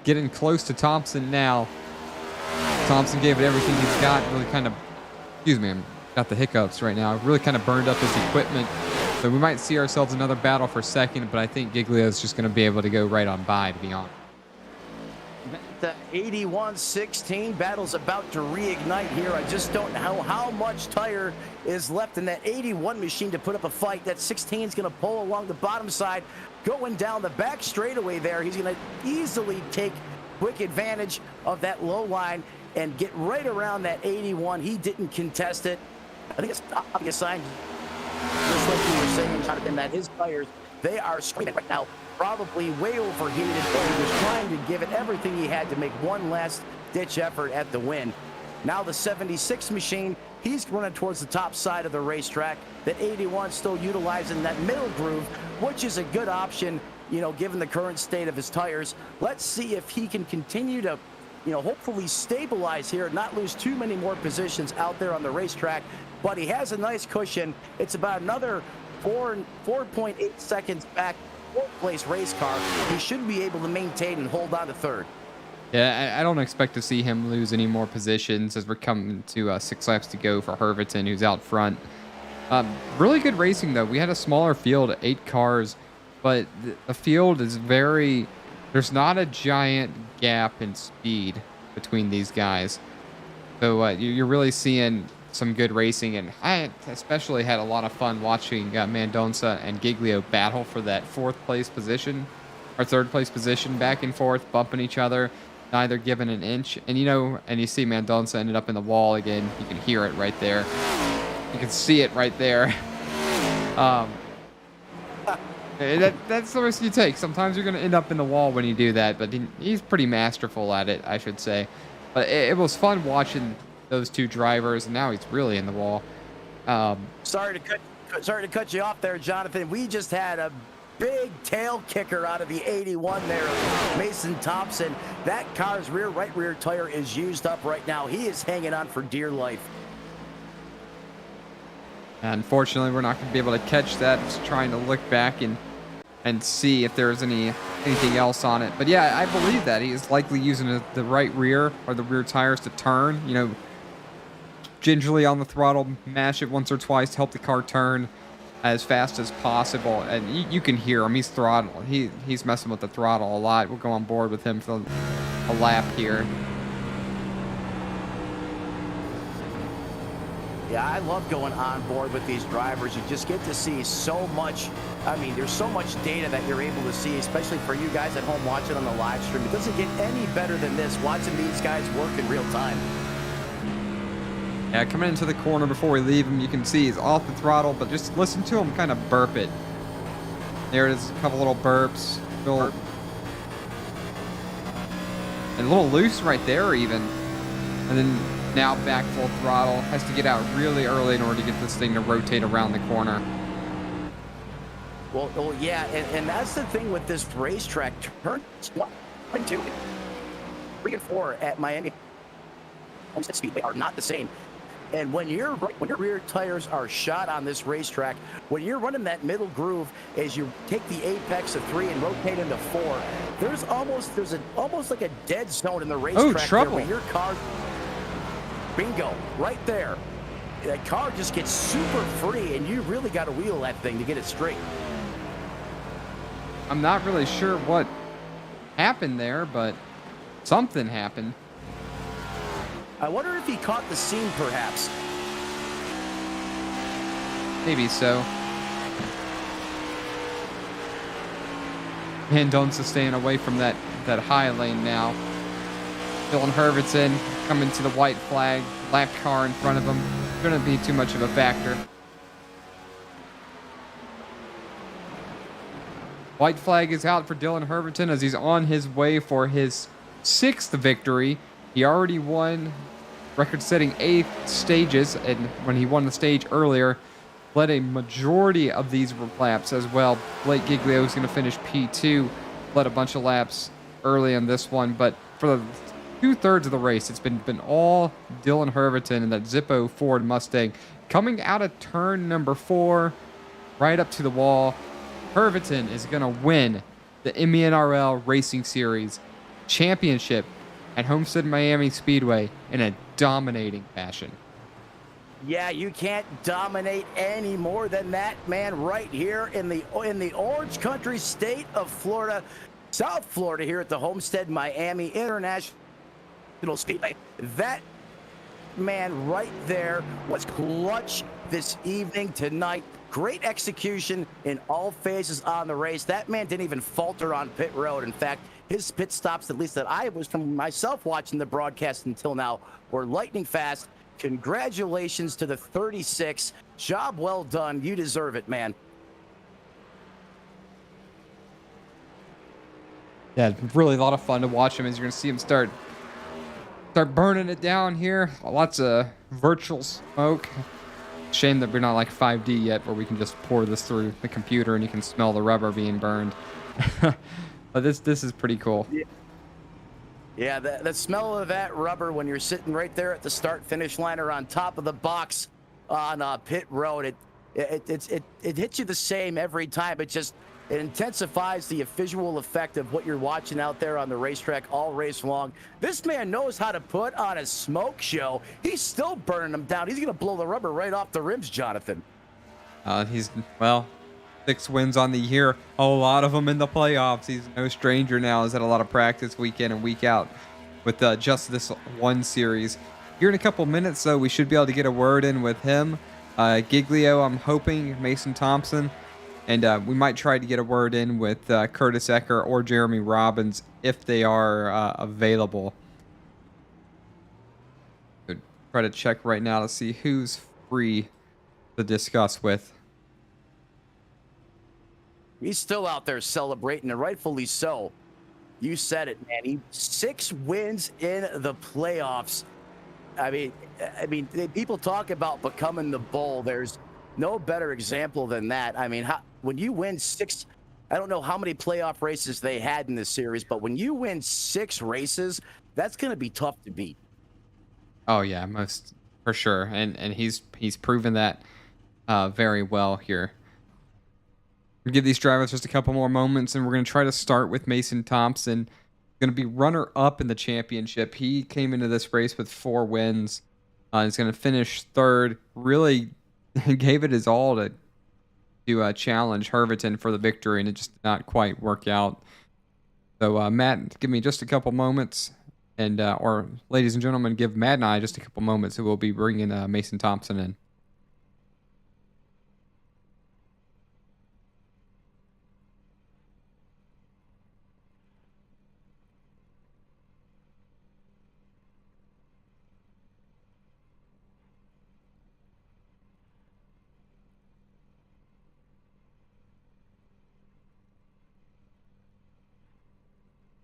getting close to Thompson now. Thompson gave it everything he's got. Really kind of, excuse me, I've got the hiccups right now. Really kind of burned up his equipment. So we might see ourselves another battle for second, but I think Giglio is just going to be able to go right on by, to be honest. The 81-16 battle's about to reignite here. I just don't know how much tire is left in that 81 machine to put up a fight. That 16 is going to pull along the bottom side, going down the back straightaway there. He's going to easily take quick advantage of that low line and get right around that 81. He didn't contest it. I think it's an obvious sign, just like you were saying, Jonathan, that his tires, they are screaming right now. Probably way overheated, but he was trying to give it everything he had to make one last ditch effort at the win. Now the 76 machine, he's running towards the top side of the racetrack. That 81 still utilizing that middle groove, which is a good option, you know, given the current state of his tires. Let's see if he can continue to, you know, hopefully stabilize here, not lose too many more positions out there on the racetrack. But he has a nice cushion. It's about another 4.8 seconds back. Fourth place race car. He should be able to maintain and hold on to third. Yeah, I don't expect to see him lose any more positions as we're coming to 6 laps to go for Herverton, who's out front. Really good racing, though. We had a smaller field, 8 cars, but the field is very... There's not a giant gap in speed between these guys. So you're really seeing some good racing, and I especially had a lot of fun watching Mendonça and Giglio battle for that 4th place position or 3rd place position, back and forth, bumping each other, neither giving an inch. And you see Mendonça ended up in the wall again. You can hear it right there. You can see it right there. That's the risk you take. Sometimes you're going to end up in the wall when you do that, but he's pretty masterful at it, I should say. But it was fun watching those two drivers, and now he's really in the wall. Sorry to cut you off there, Jonathan. We just had a big tail kicker out of the 81 there, Mason Thompson. That car's right rear tire is used up right now. He is hanging on for dear life. Unfortunately, we're not going to be able to catch that. Just trying to look back and see if there's anything else on it. But yeah, I believe that he is likely using the right rear or the rear tires to turn. You know, gingerly on the throttle, mash it once or twice to help the car turn as fast as possible. And you can hear him. He's throttling. He's messing with the throttle a lot. We'll go on board with him for a lap here. Yeah, I love going on board with these drivers. You just get to see so much. I mean, there's so much data that you're able to see, especially for you guys at home watching on the live stream. It doesn't get any better than this, watching these guys work in real time. Yeah, coming into the corner before we leave him, you can see he's off the throttle, but just listen to him kind of burp it. There it is, a couple little burps. And a little loose right there even. And then now back full throttle. Has to get out really early in order to get this thing to rotate around the corner. Well yeah, and that's the thing with this racetrack. Turns 1, 2, 3, and 4 at Miami Homestead Speedway are not the same. And when your rear tires are shot on this racetrack, when you're running that middle groove, as you take the apex of 3 and rotate into 4, there's almost like a dead zone in the racetrack. Oh, trouble! There where your car, bingo, right there. That car just gets super free, and you really got to wheel that thing to get it straight. I'm not really sure what happened there, but something happened. I wonder if he caught the scene, perhaps. Maybe so. Mendonça staying away from that high lane now. Dylan Herverton coming to the white flag. Lap car in front of him. Shouldn't be too much of a factor. White flag is out for Dylan Herverton as he's on his way for his 6th victory. He already won record-setting 8 stages, and when he won the stage earlier, led a majority of these laps as well. Blake Giglio is going to finish P2, led a bunch of laps early on this one, but for 2/3 of the race, it's been all Dylan Herviton and that Zippo Ford Mustang coming out of turn number 4, right up to the wall. Herviton is going to win the MENRL Racing Series championship at Homestead Miami Speedway in a dominating fashion. Yeah, you can't dominate any more than that, man, right here in the Orange Country state of Florida, South Florida, here at the Homestead Miami International Speedway. That man right there was clutch this evening tonight. Great execution in all phases on the race. That man didn't even falter on pit road. In fact, his pit stops, at least that I was from myself watching the broadcast until now, were lightning fast. Congratulations to the 36. Job well done. You deserve it, man. Yeah, really a lot of fun to watch him as you're going to see him start burning it down here. Lots of virtual smoke. Shame that we're not like 5D yet, where we can just pour this through the computer and you can smell the rubber being burned. But this is pretty cool. Yeah, the smell of that rubber when you're sitting right there at the start-finish line or on top of the box on pit road, it hits you the same every time. It intensifies the visual effect of what you're watching out there on the racetrack all race long. This man knows how to put on a smoke show. He's still burning them down. He's going to blow the rubber right off the rims, Jonathan. He's, well, 6 wins on the year, a lot of them in the playoffs. He's no stranger now. He's had a lot of practice week in and week out with just this one series. Here in a couple minutes, though, we should be able to get a word in with him. Giglio, I'm hoping, Mason Thompson. And we might try to get a word in with Curtis Ecker or Jeremy Robbins if they are available. Could try to check right now to see who's free to discuss with. He's still out there celebrating, and rightfully so. You said it, man. 6 wins in the playoffs. I mean, people talk about becoming the bull. There's no better example than that. I mean, when you win 6, I don't know how many playoff races they had in this series, but when you win 6 races, that's going to be tough to beat. Oh yeah, most for sure, and he's proven that very well here. We'll give these drivers just a couple more moments, and we're going to try to start with Mason Thompson. Going to be runner-up in the championship. He came into this race with 4 wins. He's going to finish 3rd. Really gave it his all to challenge Herviton for the victory, and it just did not quite work out. So, Matt, give me just a couple moments, and or ladies and gentlemen, give Matt and I just a couple moments, so we'll be bringing Mason Thompson in.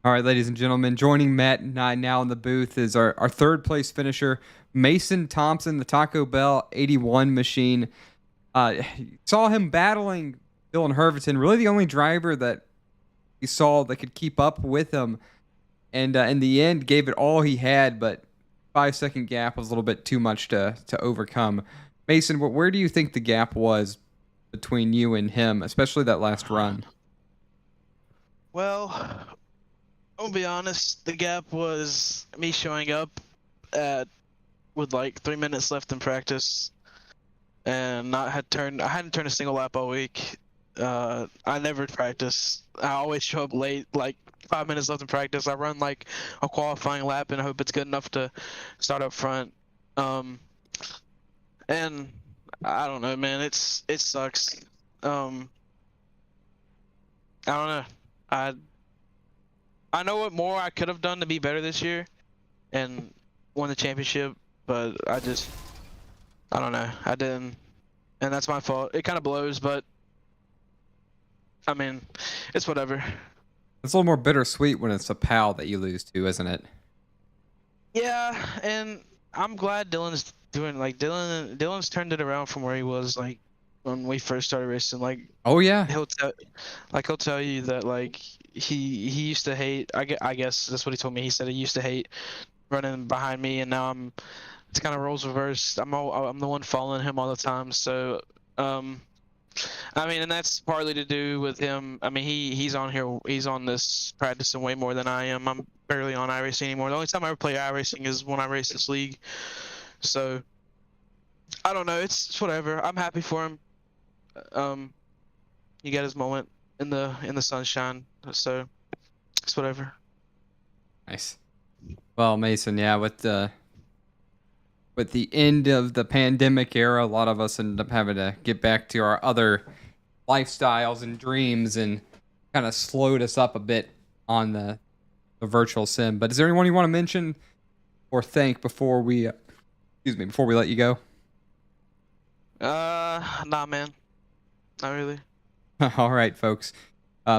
All right, ladies and gentlemen, joining Matt and I now in the booth is our 3rd place finisher, Mason Thompson, the Taco Bell 81 machine. Saw him battling Dylan Herviton, really the only driver that he saw that could keep up with him. And in the end, gave it all he had, but 5-second gap was a little bit too much to overcome. Mason, where do you think the gap was between you and him, especially that last run? Well, I'll be honest, the gap was me showing up with like 3 minutes left in practice, and I hadn't turned a single lap all week. I never practice. I always show up late, like 5 minutes left in practice. I run like a qualifying lap and I hope it's good enough to start up front. And I don't know, man. It sucks. I don't know. I know what more I could have done to be better this year and won the championship, but I don't know. I didn't, and that's my fault. It kind of blows, but I mean, it's whatever. It's a little more bittersweet when it's a pal that you lose to, isn't it? Yeah, and I'm glad Dylan's doing, like, Dylan's turned it around from where he was, like, when we first started racing. Like, oh yeah, he'll tell you that, like, he used to hate. I guess that's what he told me. He said he used to hate running behind me, and now it's kind of roles reversed. I'm the one following him all the time. So I mean, and that's partly to do with him. I mean, he's on this practicing way more than I am. I'm barely on iRacing anymore. The only time I ever play iRacing is when I race this league. So I don't know. It's whatever. I'm happy for him. He got his moment in the sunshine. So it's whatever. Nice. Well, Mason, yeah, with the end of the pandemic era, a lot of us ended up having to get back to our other lifestyles and dreams, and kind of slowed us up a bit on the virtual sim. But is there anyone you want to mention or thank before we let you go? Nah, man, not really. All right, folks.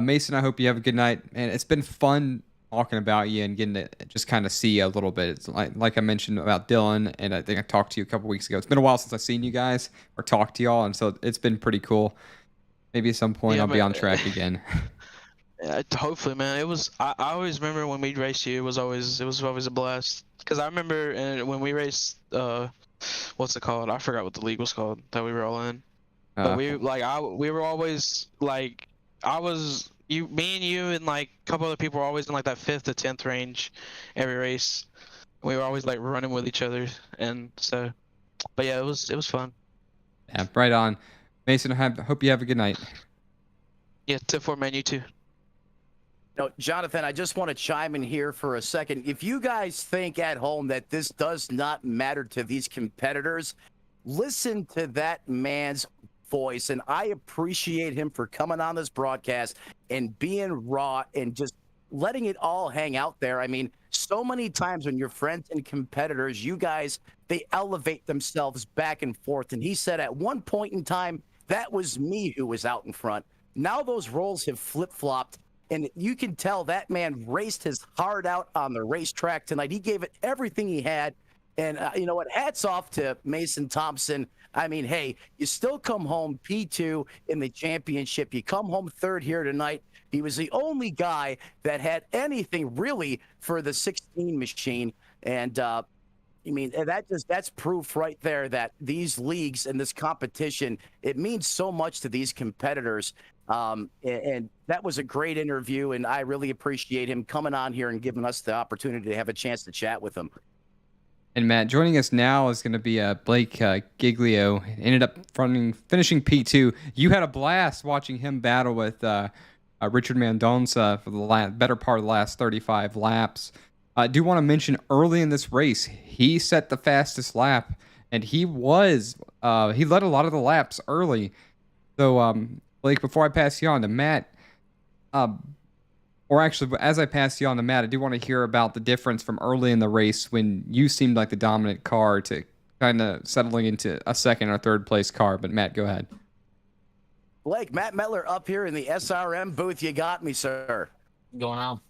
Mason, I hope you have a good night, and it's been fun talking about you and getting to just kind of see you a little bit. It's like I mentioned about Dylan, and I think I talked to you a couple weeks ago. It's been a while since I've seen you guys or talked to y'all, and so it's been pretty cool. Maybe at some point I'll be on track again. Yeah, hopefully, man. It was. I always remember when we'd race you. It was always a blast. Because I remember when we raced. What's it called? I forgot what the league was called that we were all in. But we were always like, me and you and like a couple other people were always in like that 5th to 10th range every race. We were always like running with each other, and so. But yeah, it was fun. Yeah, right on. Mason, hope you have a good night. Yeah, tip for man, you too. No, Jonathan, I just want to chime in here for a second. If you guys think at home that this does not matter to these competitors, listen to that man's voice. And I appreciate him for coming on this broadcast and being raw and just letting it all hang out there. I mean, so many times when your friends and competitors, you guys, they elevate themselves back and forth. And he said at one point in time, that was me who was out in front. Now those roles have flip-flopped. And you can tell that man raced his heart out on the racetrack tonight. He gave it everything he had. And you know what? Hats off to Mason Thompson. I mean, hey, you still come home P2 in the championship. You come home 3rd here tonight. He was the only guy that had anything really for the 16 machine. And I mean, that's proof right there that these leagues and this competition, it means so much to these competitors. And that was a great interview, and I really appreciate him coming on here and giving us the opportunity to have a chance to chat with him. And Matt, joining us now is going to be Blake Giglio. Ended up finishing P2. You had a blast watching him battle with Richard Mendonça for the better part of the last 35 laps. I do want to mention early in this race, he set the fastest lap, and he led a lot of the laps early. So, Blake, before I pass you on to Matt, or actually, as I pass you on to Matt, I do want to hear about the difference from early in the race when you seemed like the dominant car to kind of settling into a 2nd or 3rd place car. But Matt, go ahead. Blake, Matt Mettler up here in the SRM booth. You got me, sir. Going on?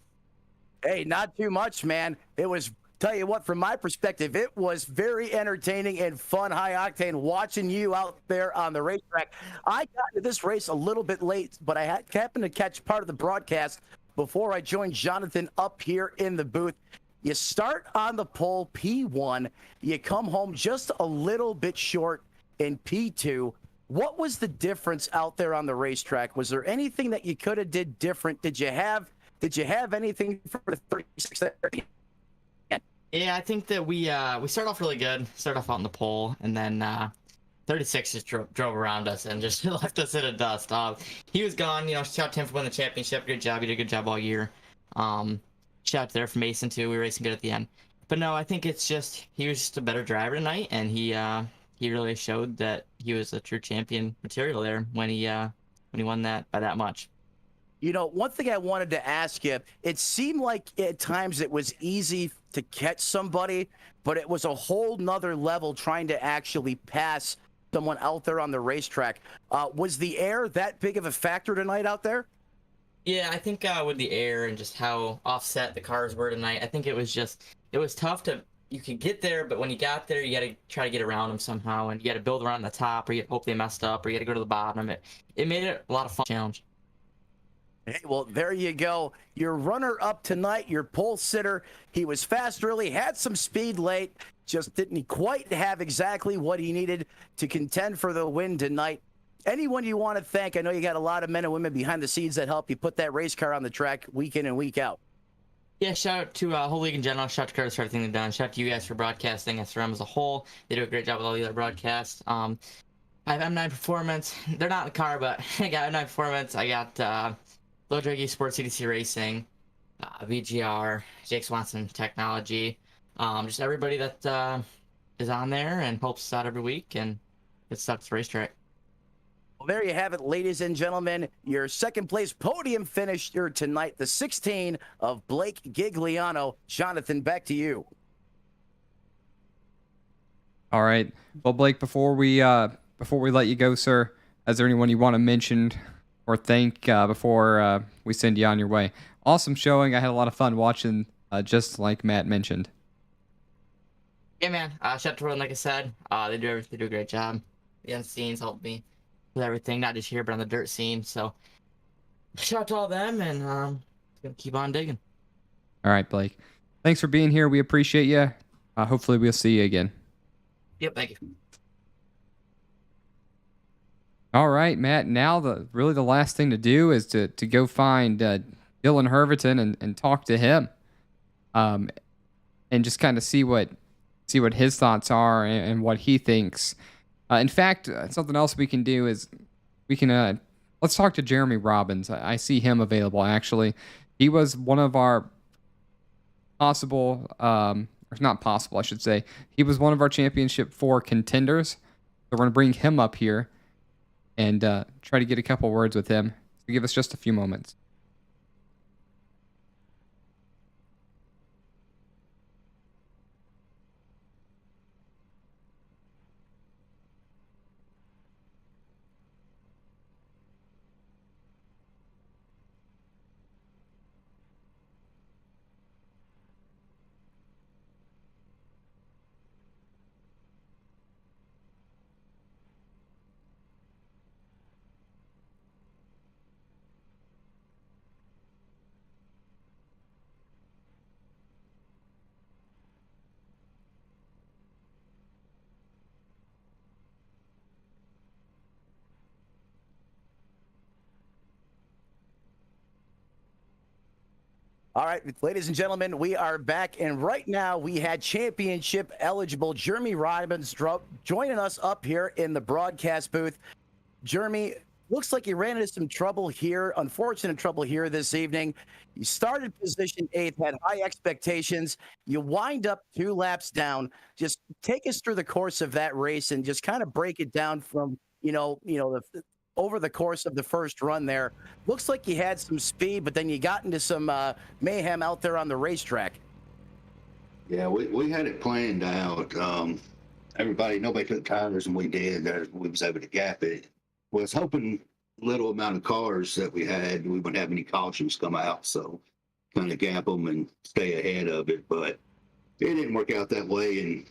Hey, not too much, man. It was, tell you what, from my perspective, it was very entertaining and fun, high octane, watching you out there on the racetrack. I got to this race a little bit late, but I happened to catch part of the broadcast before I joined Jonathan up here in the booth. You start on the pole, P1. You come home just a little bit short in P2. What was the difference out there on the racetrack? Was there anything that you could have did different? Did you have anything for the 36 there? Yeah, I think that we started off really good. Started off on the pole, and then 36 just drove around us and just left us in the dust. He was gone. You know, shout out to him for winning the championship. Good job. You did a good job all year. Shout out there for Mason too. We were racing good at the end. But no, I think it's just he was just a better driver tonight, and he really showed that he was a true champion material there when he won that by that much. You know, one thing I wanted to ask you, it seemed like at times it was easy to catch somebody, but it was a whole nother level trying to actually pass someone out there on the racetrack. Was the air that big of a factor tonight out there? Yeah, I think with the air and just how offset the cars were tonight, I think it was tough you could get there, but when you got there, you got to try to get around them somehow, and you got to build around the top, or you hope they messed up, or you got to go to the bottom. It made it a lot of fun challenge. Hey, well, there you go. Your runner-up tonight, your pole sitter. He was fast early, had some speed late, just didn't quite have exactly what he needed to contend for the win tonight. Anyone you want to thank? I know you got a lot of men and women behind the scenes that help you put that race car on the track week in and week out. Yeah, shout out to whole league in general. Shout out to Curtis for everything they've done. Shout out to you guys for broadcasting SRM as a whole. They do a great job with all the other broadcasts. I have M9 Performance. They're not in the car, but I got M9 Performance. I got Low Drag Esports, CDC Racing, VGR, Jake Swanson Technology. Just everybody that is on there and helps us out every week and gets stuff to the racetrack. Well, there you have it, ladies and gentlemen. Your second place podium finish here tonight, the 16 of Blake Gigliano. Jonathan, back to you. All right. Well, Blake, before we let you go, sir, is there anyone you want to mention or thank before we send you on your way? Awesome showing. I had a lot of fun watching, just like Matt mentioned. Yeah, man. Shout out to everyone, like I said. They do a great job. The end scenes help me with everything, not just here, but on the dirt scene. So shout out to all them, and gonna keep on digging. All right, Blake. Thanks for being here. We appreciate you. Hopefully we'll see you again. Yep, thank you. All right, Matt. Now the last thing to do is to go find Dylan Herverton and talk to him, and just kind of see what his thoughts are and what he thinks. In fact, something else we can do is we can let's talk to Jeremy Robbins. I see him available actually. He was one of our possible, or not possible, I should say. He was one of our Championship 4 contenders. So we're going to bring him up here and try to get a couple words with him. So give us just a few moments. All right, ladies and gentlemen, we are back, and right now we had championship eligible Jeremy Robbins joining us up here in the broadcast booth. Jeremy, looks like you ran into some trouble here, unfortunate trouble here this evening. You started position 8th, had high expectations. You wind up 2 laps down. Just take us through the course of that race and just kind of break it down from, over the course of the first run there. Looks like you had some speed, but then you got into some mayhem out there on the racetrack. Yeah, we had it planned out. Nobody took tires, and we did. We was able to gap it. Was hoping little amount of cars that we had, we wouldn't have any cautions come out, so kind of gap them and stay ahead of it. But it didn't work out that way. And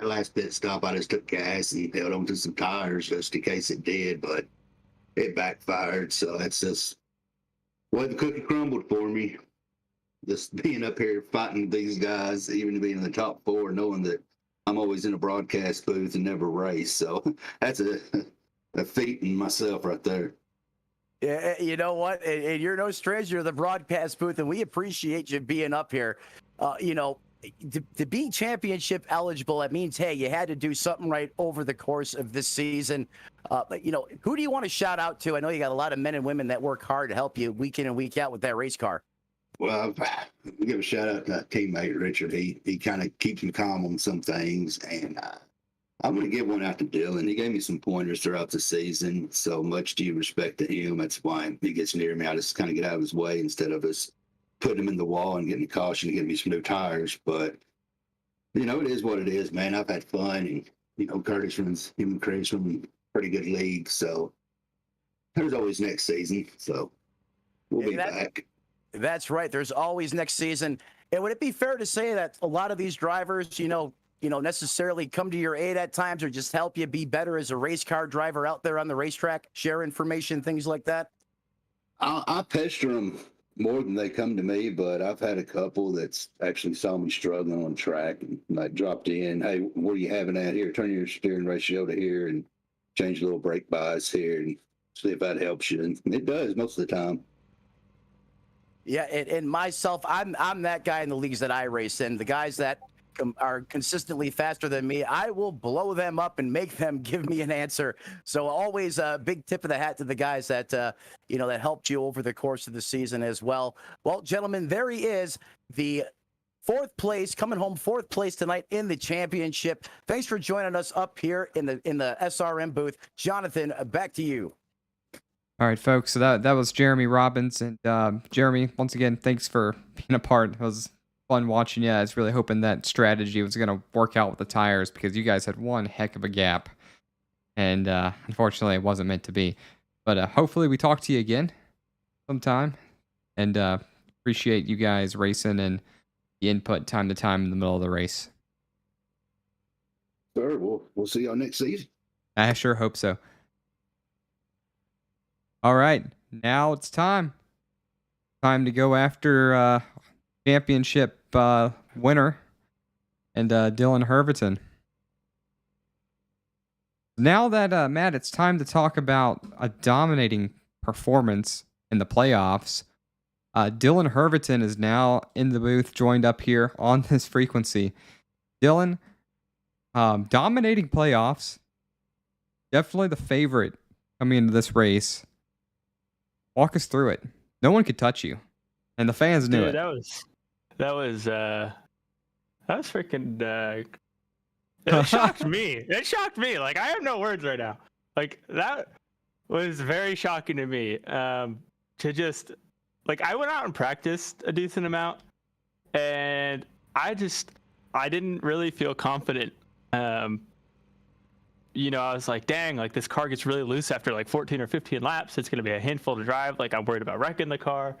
our last pit stop, I just took gas and held on to some tires just in case it did, but it backfired. So that's just why the cookie crumbled for me. Just being up here fighting these guys, even being in the top 4, knowing that I'm always in a broadcast booth and never race. So that's a feat in myself right there. Yeah, you know what? And you're no stranger to the broadcast booth, and we appreciate you being up here. To be championship eligible, that means, hey, you had to do something right over the course of this season. But, who do you want to shout out to? I know you got a lot of men and women that work hard to help you week in and week out with that race car. Well, I'll give a shout out to that teammate, Richard. He kind of keeps me calm on some things. And I'm going to give one out to Dylan. He gave me some pointers throughout the season. So much due respect to him. That's why he gets near me. I just kind of get out of his way instead of us putting him in the wall and getting a caution to get me some new tires. But, it is what it is, man. I've had fun. And, Curtis runs him and Chris run pretty good league. So there's always next season. So we'll be back. That's right. There's always next season. And would it be fair to say that a lot of these drivers, necessarily come to your aid at times or just help you be better as a race car driver out there on the racetrack, share information, things like that? I pester them more than they come to me, but I've had a couple that's actually saw me struggling on track and like dropped in. Hey, what are you having at here? Turn your steering ratio to here and change a little brake bias here and see if that helps you. And it does most of the time. Yeah, and myself, I'm that guy in the leagues that I race in. The guys that are consistently faster than me, I will blow them up and make them give me an answer. So always a big tip of the hat to the guys that that helped you over the course of the season as well. Well, gentlemen, there he is, the fourth place, coming home fourth place tonight in the championship. Thanks for joining us up here in the SRM booth. Jonathan, back to you. All right, folks. So that was Jeremy Robbins, and Jeremy, once again, thanks for being a part. It was fun watching you. I was really hoping that strategy was going to work out with the tires because you guys had one heck of a gap, and unfortunately, it wasn't meant to be. But hopefully, we talk to you again sometime, and appreciate you guys racing and the input time to time in the middle of the race. Sure, we'll see y'all next season. I sure hope so. All right, now it's time. Time to go after championship winner and Dylan Herverton. Now that, Matt, it's time to talk about a dominating performance in the playoffs. Dylan Herverton is now in the booth, joined up here on this frequency. Dylan, dominating playoffs. Definitely the favorite coming into this race. Walk us through it. No one could touch you, and the fans knew it. That was freaking. It shocked me. It shocked me. Like, I have no words right now. Like, that was very shocking to me. To just, like, I went out and practiced a decent amount, and I didn't really feel confident. I was like, dang, like, this car gets really loose after like 14 or 15 laps. It's going to be a handful to drive. Like, I'm worried about wrecking the car.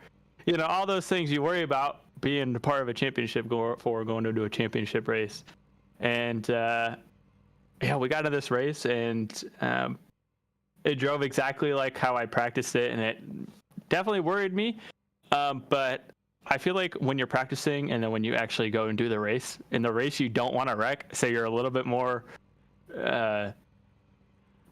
All those things you worry about being part of a championship going into a championship race. And, we got into this race, and it drove exactly like how I practiced it, and it definitely worried me. But I feel like when you're practicing and then when you actually go and do the race, in the race you don't want to wreck, so you're a little bit more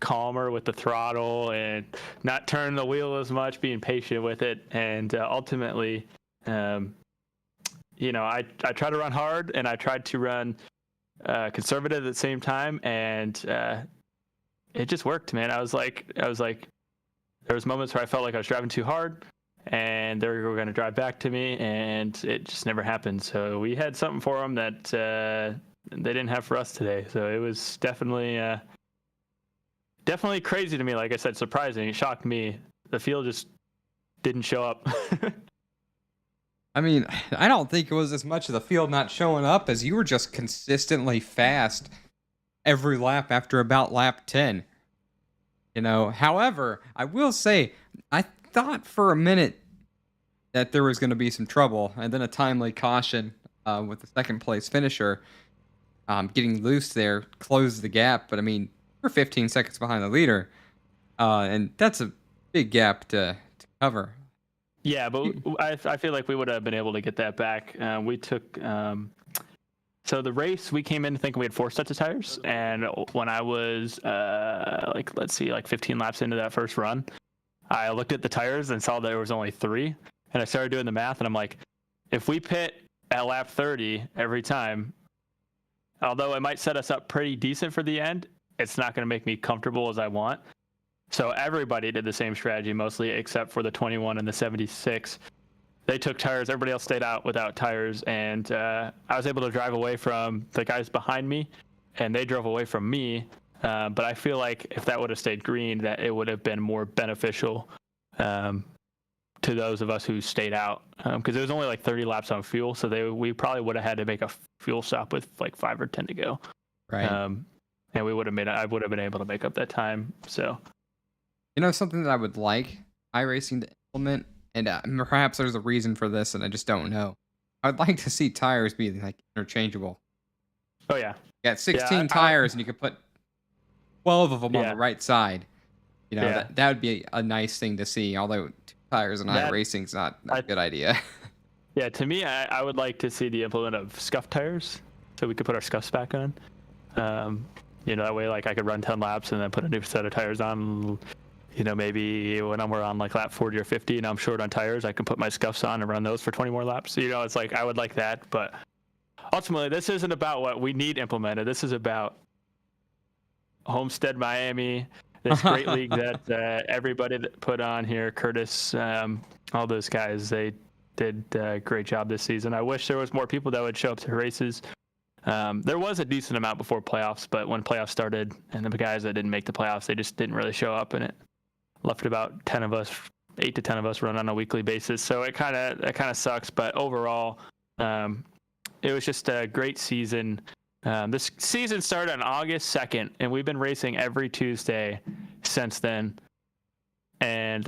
calmer with the throttle and not turning the wheel as much, being patient with it. And ultimately, I tried to run hard, and I tried to run conservative at the same time, and it just worked, man. I was like, there was moments where I felt like I was driving too hard, and they were going to drive back to me, and it just never happened. So we had something for them that they didn't have for us today. So it was definitely crazy to me. Like I said, surprising. It shocked me. The field just didn't show up. I mean, I don't think it was as much of the field not showing up as you were just consistently fast every lap after about lap 10. However, I will say, I thought for a minute that there was going to be some trouble, and then a timely caution with the second place finisher getting loose there closed the gap. But I mean, we're 15 seconds behind the leader, and that's a big gap to cover. Yeah, but I feel like we would have been able to get that back. We took so the race, we came in thinking we had 4 sets of tires, and when I was 15 laps into that first run, I looked at the tires and saw there was only 3, and I started doing the math, and I'm like, if we pit at lap 30 every time, although it might set us up pretty decent for the end, it's not going to make me comfortable as I want. So everybody did the same strategy mostly, except for the 21 and the 76. They took tires. Everybody else stayed out without tires, and I was able to drive away from the guys behind me, and they drove away from me. But I feel like if that would have stayed green, that it would have been more beneficial to those of us who stayed out, because it was only like 30 laps on fuel, so we probably would have had to make a fuel stop with like 5 or 10 to go. Right. And I would have been able to make up that time. So. Something that I would like iRacing to implement, and perhaps there's a reason for this, and I just don't know. I'd like to see tires be like interchangeable. Oh yeah. You got 16 tires, and you could put 12 of them on the right side. That would be a nice thing to see. Although, to tires in That- iRacing's not a good idea. Yeah, to me, I would like to see the implement of scuff tires, so we could put our scuffs back on. That way, like I could run 10 laps and then put a new set of tires on. Maybe when we're on like lap 40 or 50 and I'm short on tires, I can put my scuffs on and run those for 20 more laps. It's like I would like that, but ultimately, this isn't about what we need implemented. This is about Homestead, Miami, this great league that everybody that put on here, Curtis, all those guys, they did a great job this season. I wish there was more people that would show up to races. There was a decent amount before playoffs, but when playoffs started and the guys that didn't make the playoffs, they just didn't really show up, and it left about 8 to 10 of us run on a weekly basis. So it kind of sucks, but overall, it was just a great season. This season started on August 2nd, and we've been racing every Tuesday since then. And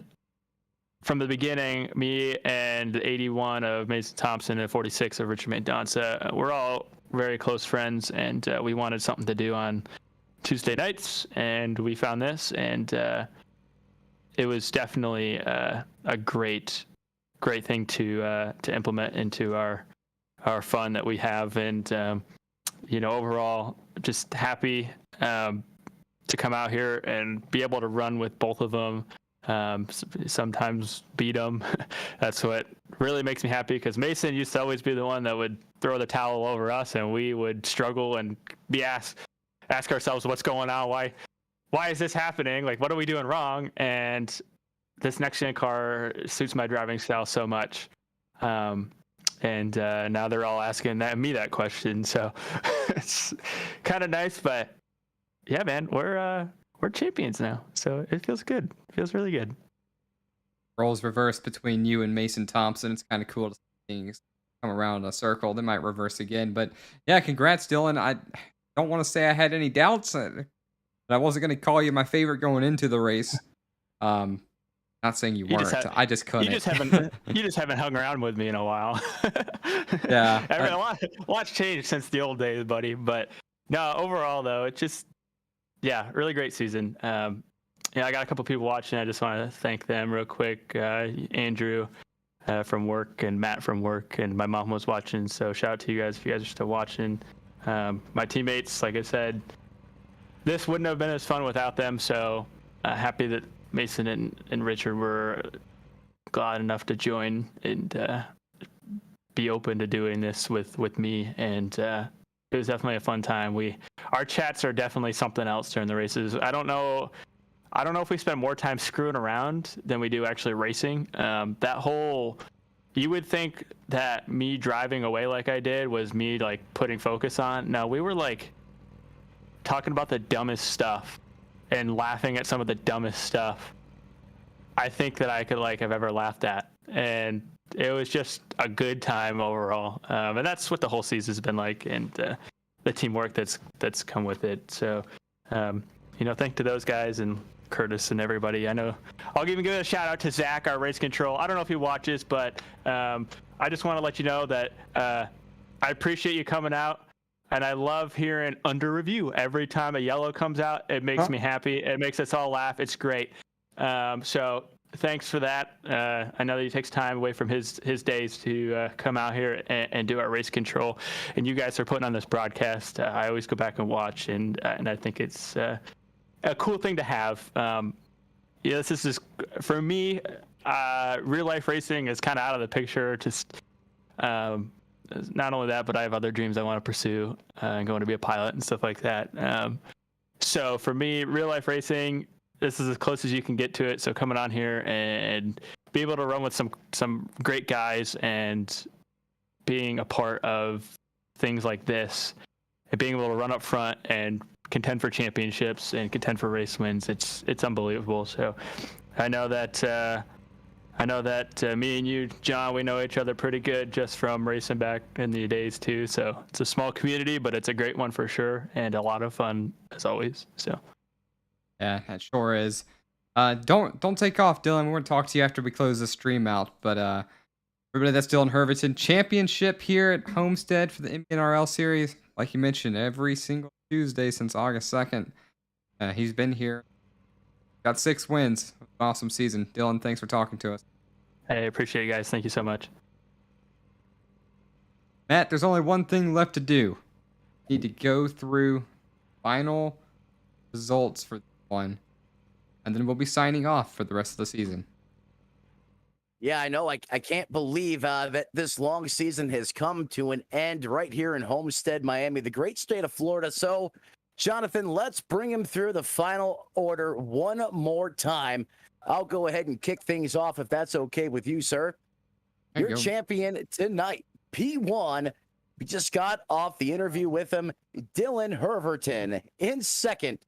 from the beginning, me and the 81 of Mason Thompson and 46 of Richard Mendonça, we're all very close friends, and we wanted something to do on Tuesday nights, and we found this, and it was definitely a great thing to implement into our fun that we have, and overall, just happy to come out here and be able to run with both of them. Sometimes beat them. That's what really makes me happy, because Mason used to always be the one that would throw the towel over us, and we would struggle and be ask ourselves what's going on, why is this happening, like what are we doing wrong? And this next gen car suits my driving style so much, and now they're all asking me that question, so it's kind of nice. But yeah, man, we're champions now, so it feels good. It feels really good. Roles reversed between you and Mason Thompson. It's kind of cool to see things come around in a circle. They might reverse again, but yeah, congrats, Dylan. I don't want to say I had any doubts, but I wasn't going to call you my favorite going into the race. Not saying you weren't. I just couldn't. You just haven't hung around with me in a while. Yeah, a lot's changed since the old days, buddy. But no, overall though, it's just really great season. I got a couple people watching. I just want to thank them real quick. Andrew from work and Matt from work, and my mom was watching. So shout out to you guys if you guys are still watching. My teammates, like I said, this wouldn't have been as fun without them. So happy that Mason and Richard were glad enough to join and be open to doing this with me. And it was definitely a fun time. Our chats are definitely something else during the races. I don't know if we spend more time screwing around than we do actually racing. You would think that me driving away like I did was me like putting focus on. No, we were like talking about the dumbest stuff and laughing at some of the dumbest stuff I think that I could have ever laughed at. And it was just a good time overall. And that's what the whole season's been like, and the teamwork that's come with it. So, thank to those guys and Curtis and everybody. I know I'll even give a shout out to Zach, our race control. I don't know if he watches, but I just want to let you know that I appreciate you coming out, and I love hearing under review every time a yellow comes out. It makes me happy. It makes us all laugh. It's great. So thanks for that. I know that he takes time away from his days to come out here and do our race control, and you guys are putting on this broadcast. I always go back and watch, and I think it's a cool thing to have. This is just, for me, real life racing is kind of out of the picture. Just not only that, but I have other dreams I want to pursue, and going to be a pilot and stuff like that. So for me, real life racing, this is as close as you can get to it. So coming on here and be able to run with some great guys and being a part of things like this and being able to run up front and contend for championships and contend for race wins, it's unbelievable. So I know that me and you, John, we know each other pretty good just from racing back in the days too. So it's a small community, but it's a great one for sure, and a lot of fun as always. So yeah, that sure is. Don't take off, Dylan. We're gonna talk to you after we close the stream out. But everybody, that's Dylan Herverton. Championship here at Homestead for the MNRL series. Like you mentioned, every single Tuesday since August 2nd. He's been here. Got 6 wins. Awesome season. Dylan, thanks for talking to us. Hey, appreciate you guys. Thank you so much. Matt, there's only one thing left to do. You need to go through final results for this one, and then we'll be signing off for the rest of the season. Yeah, I know. I can't believe that this long season has come to an end right here in Homestead, Miami, the great state of Florida. So, Jonathan, let's bring him through the final order one more time. I'll go ahead and kick things off if that's okay with you, sir. There you Your go. champion tonight, P1. We just got off the interview with him, Dylan Herverton. In second,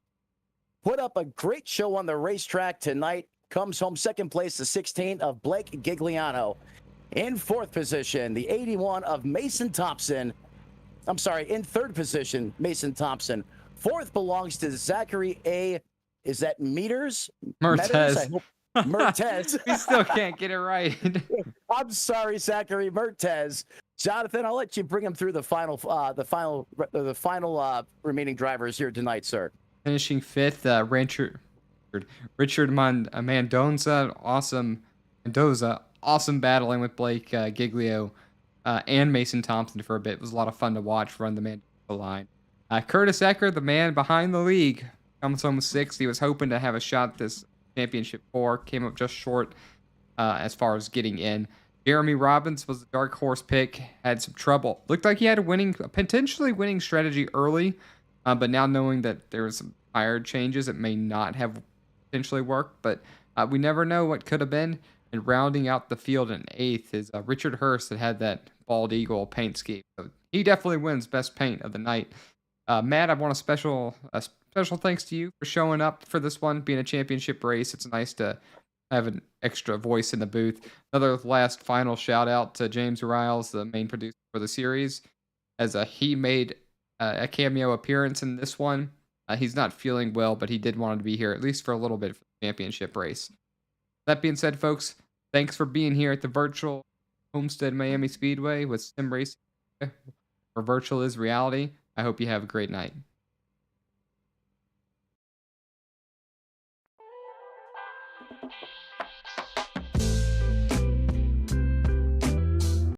put up a great show on the racetrack tonight. Comes home second place, the 16 of Blake Gigliano. In fourth position, the 81 of Mason Thompson. I'm sorry, in third position, Mason Thompson. Fourth belongs to Zachary A. Is that Meters? Mertez. Mertez. We still can't get it right. I'm sorry, Zachary Mertez. Jonathan, I'll let you bring him through the final remaining drivers here tonight, sir. Finishing fifth, Richard Mendoza, awesome battling with Blake Giglio and Mason Thompson for a bit. It was a lot of fun to watch run the Mendoza line. Curtis Ecker, the man behind the league, comes home with sixth. He was hoping to have a shot this championship 4, came up just short as far as getting in. Jeremy Robbins was the dark horse pick, had some trouble. Looked like he had a potentially winning strategy early, but now knowing that there was some tire changes, it may not have potentially worked, but we never know what could have been. And rounding out the field in eighth is Richard Hurst that had that bald eagle paint scheme. So he definitely wins best paint of the night. Matt, I want a special thanks to you for showing up for this one, being a championship race. It's nice to have an extra voice in the booth. Another last final shout out to James Riles, the main producer for the series, as he made a cameo appearance in this one. He's not feeling well, but he did want to be here at least for a little bit for the championship race. That being said, folks, thanks for being here at the virtual Homestead Miami Speedway with Sim Racing, where virtual is reality. I hope you have a great night.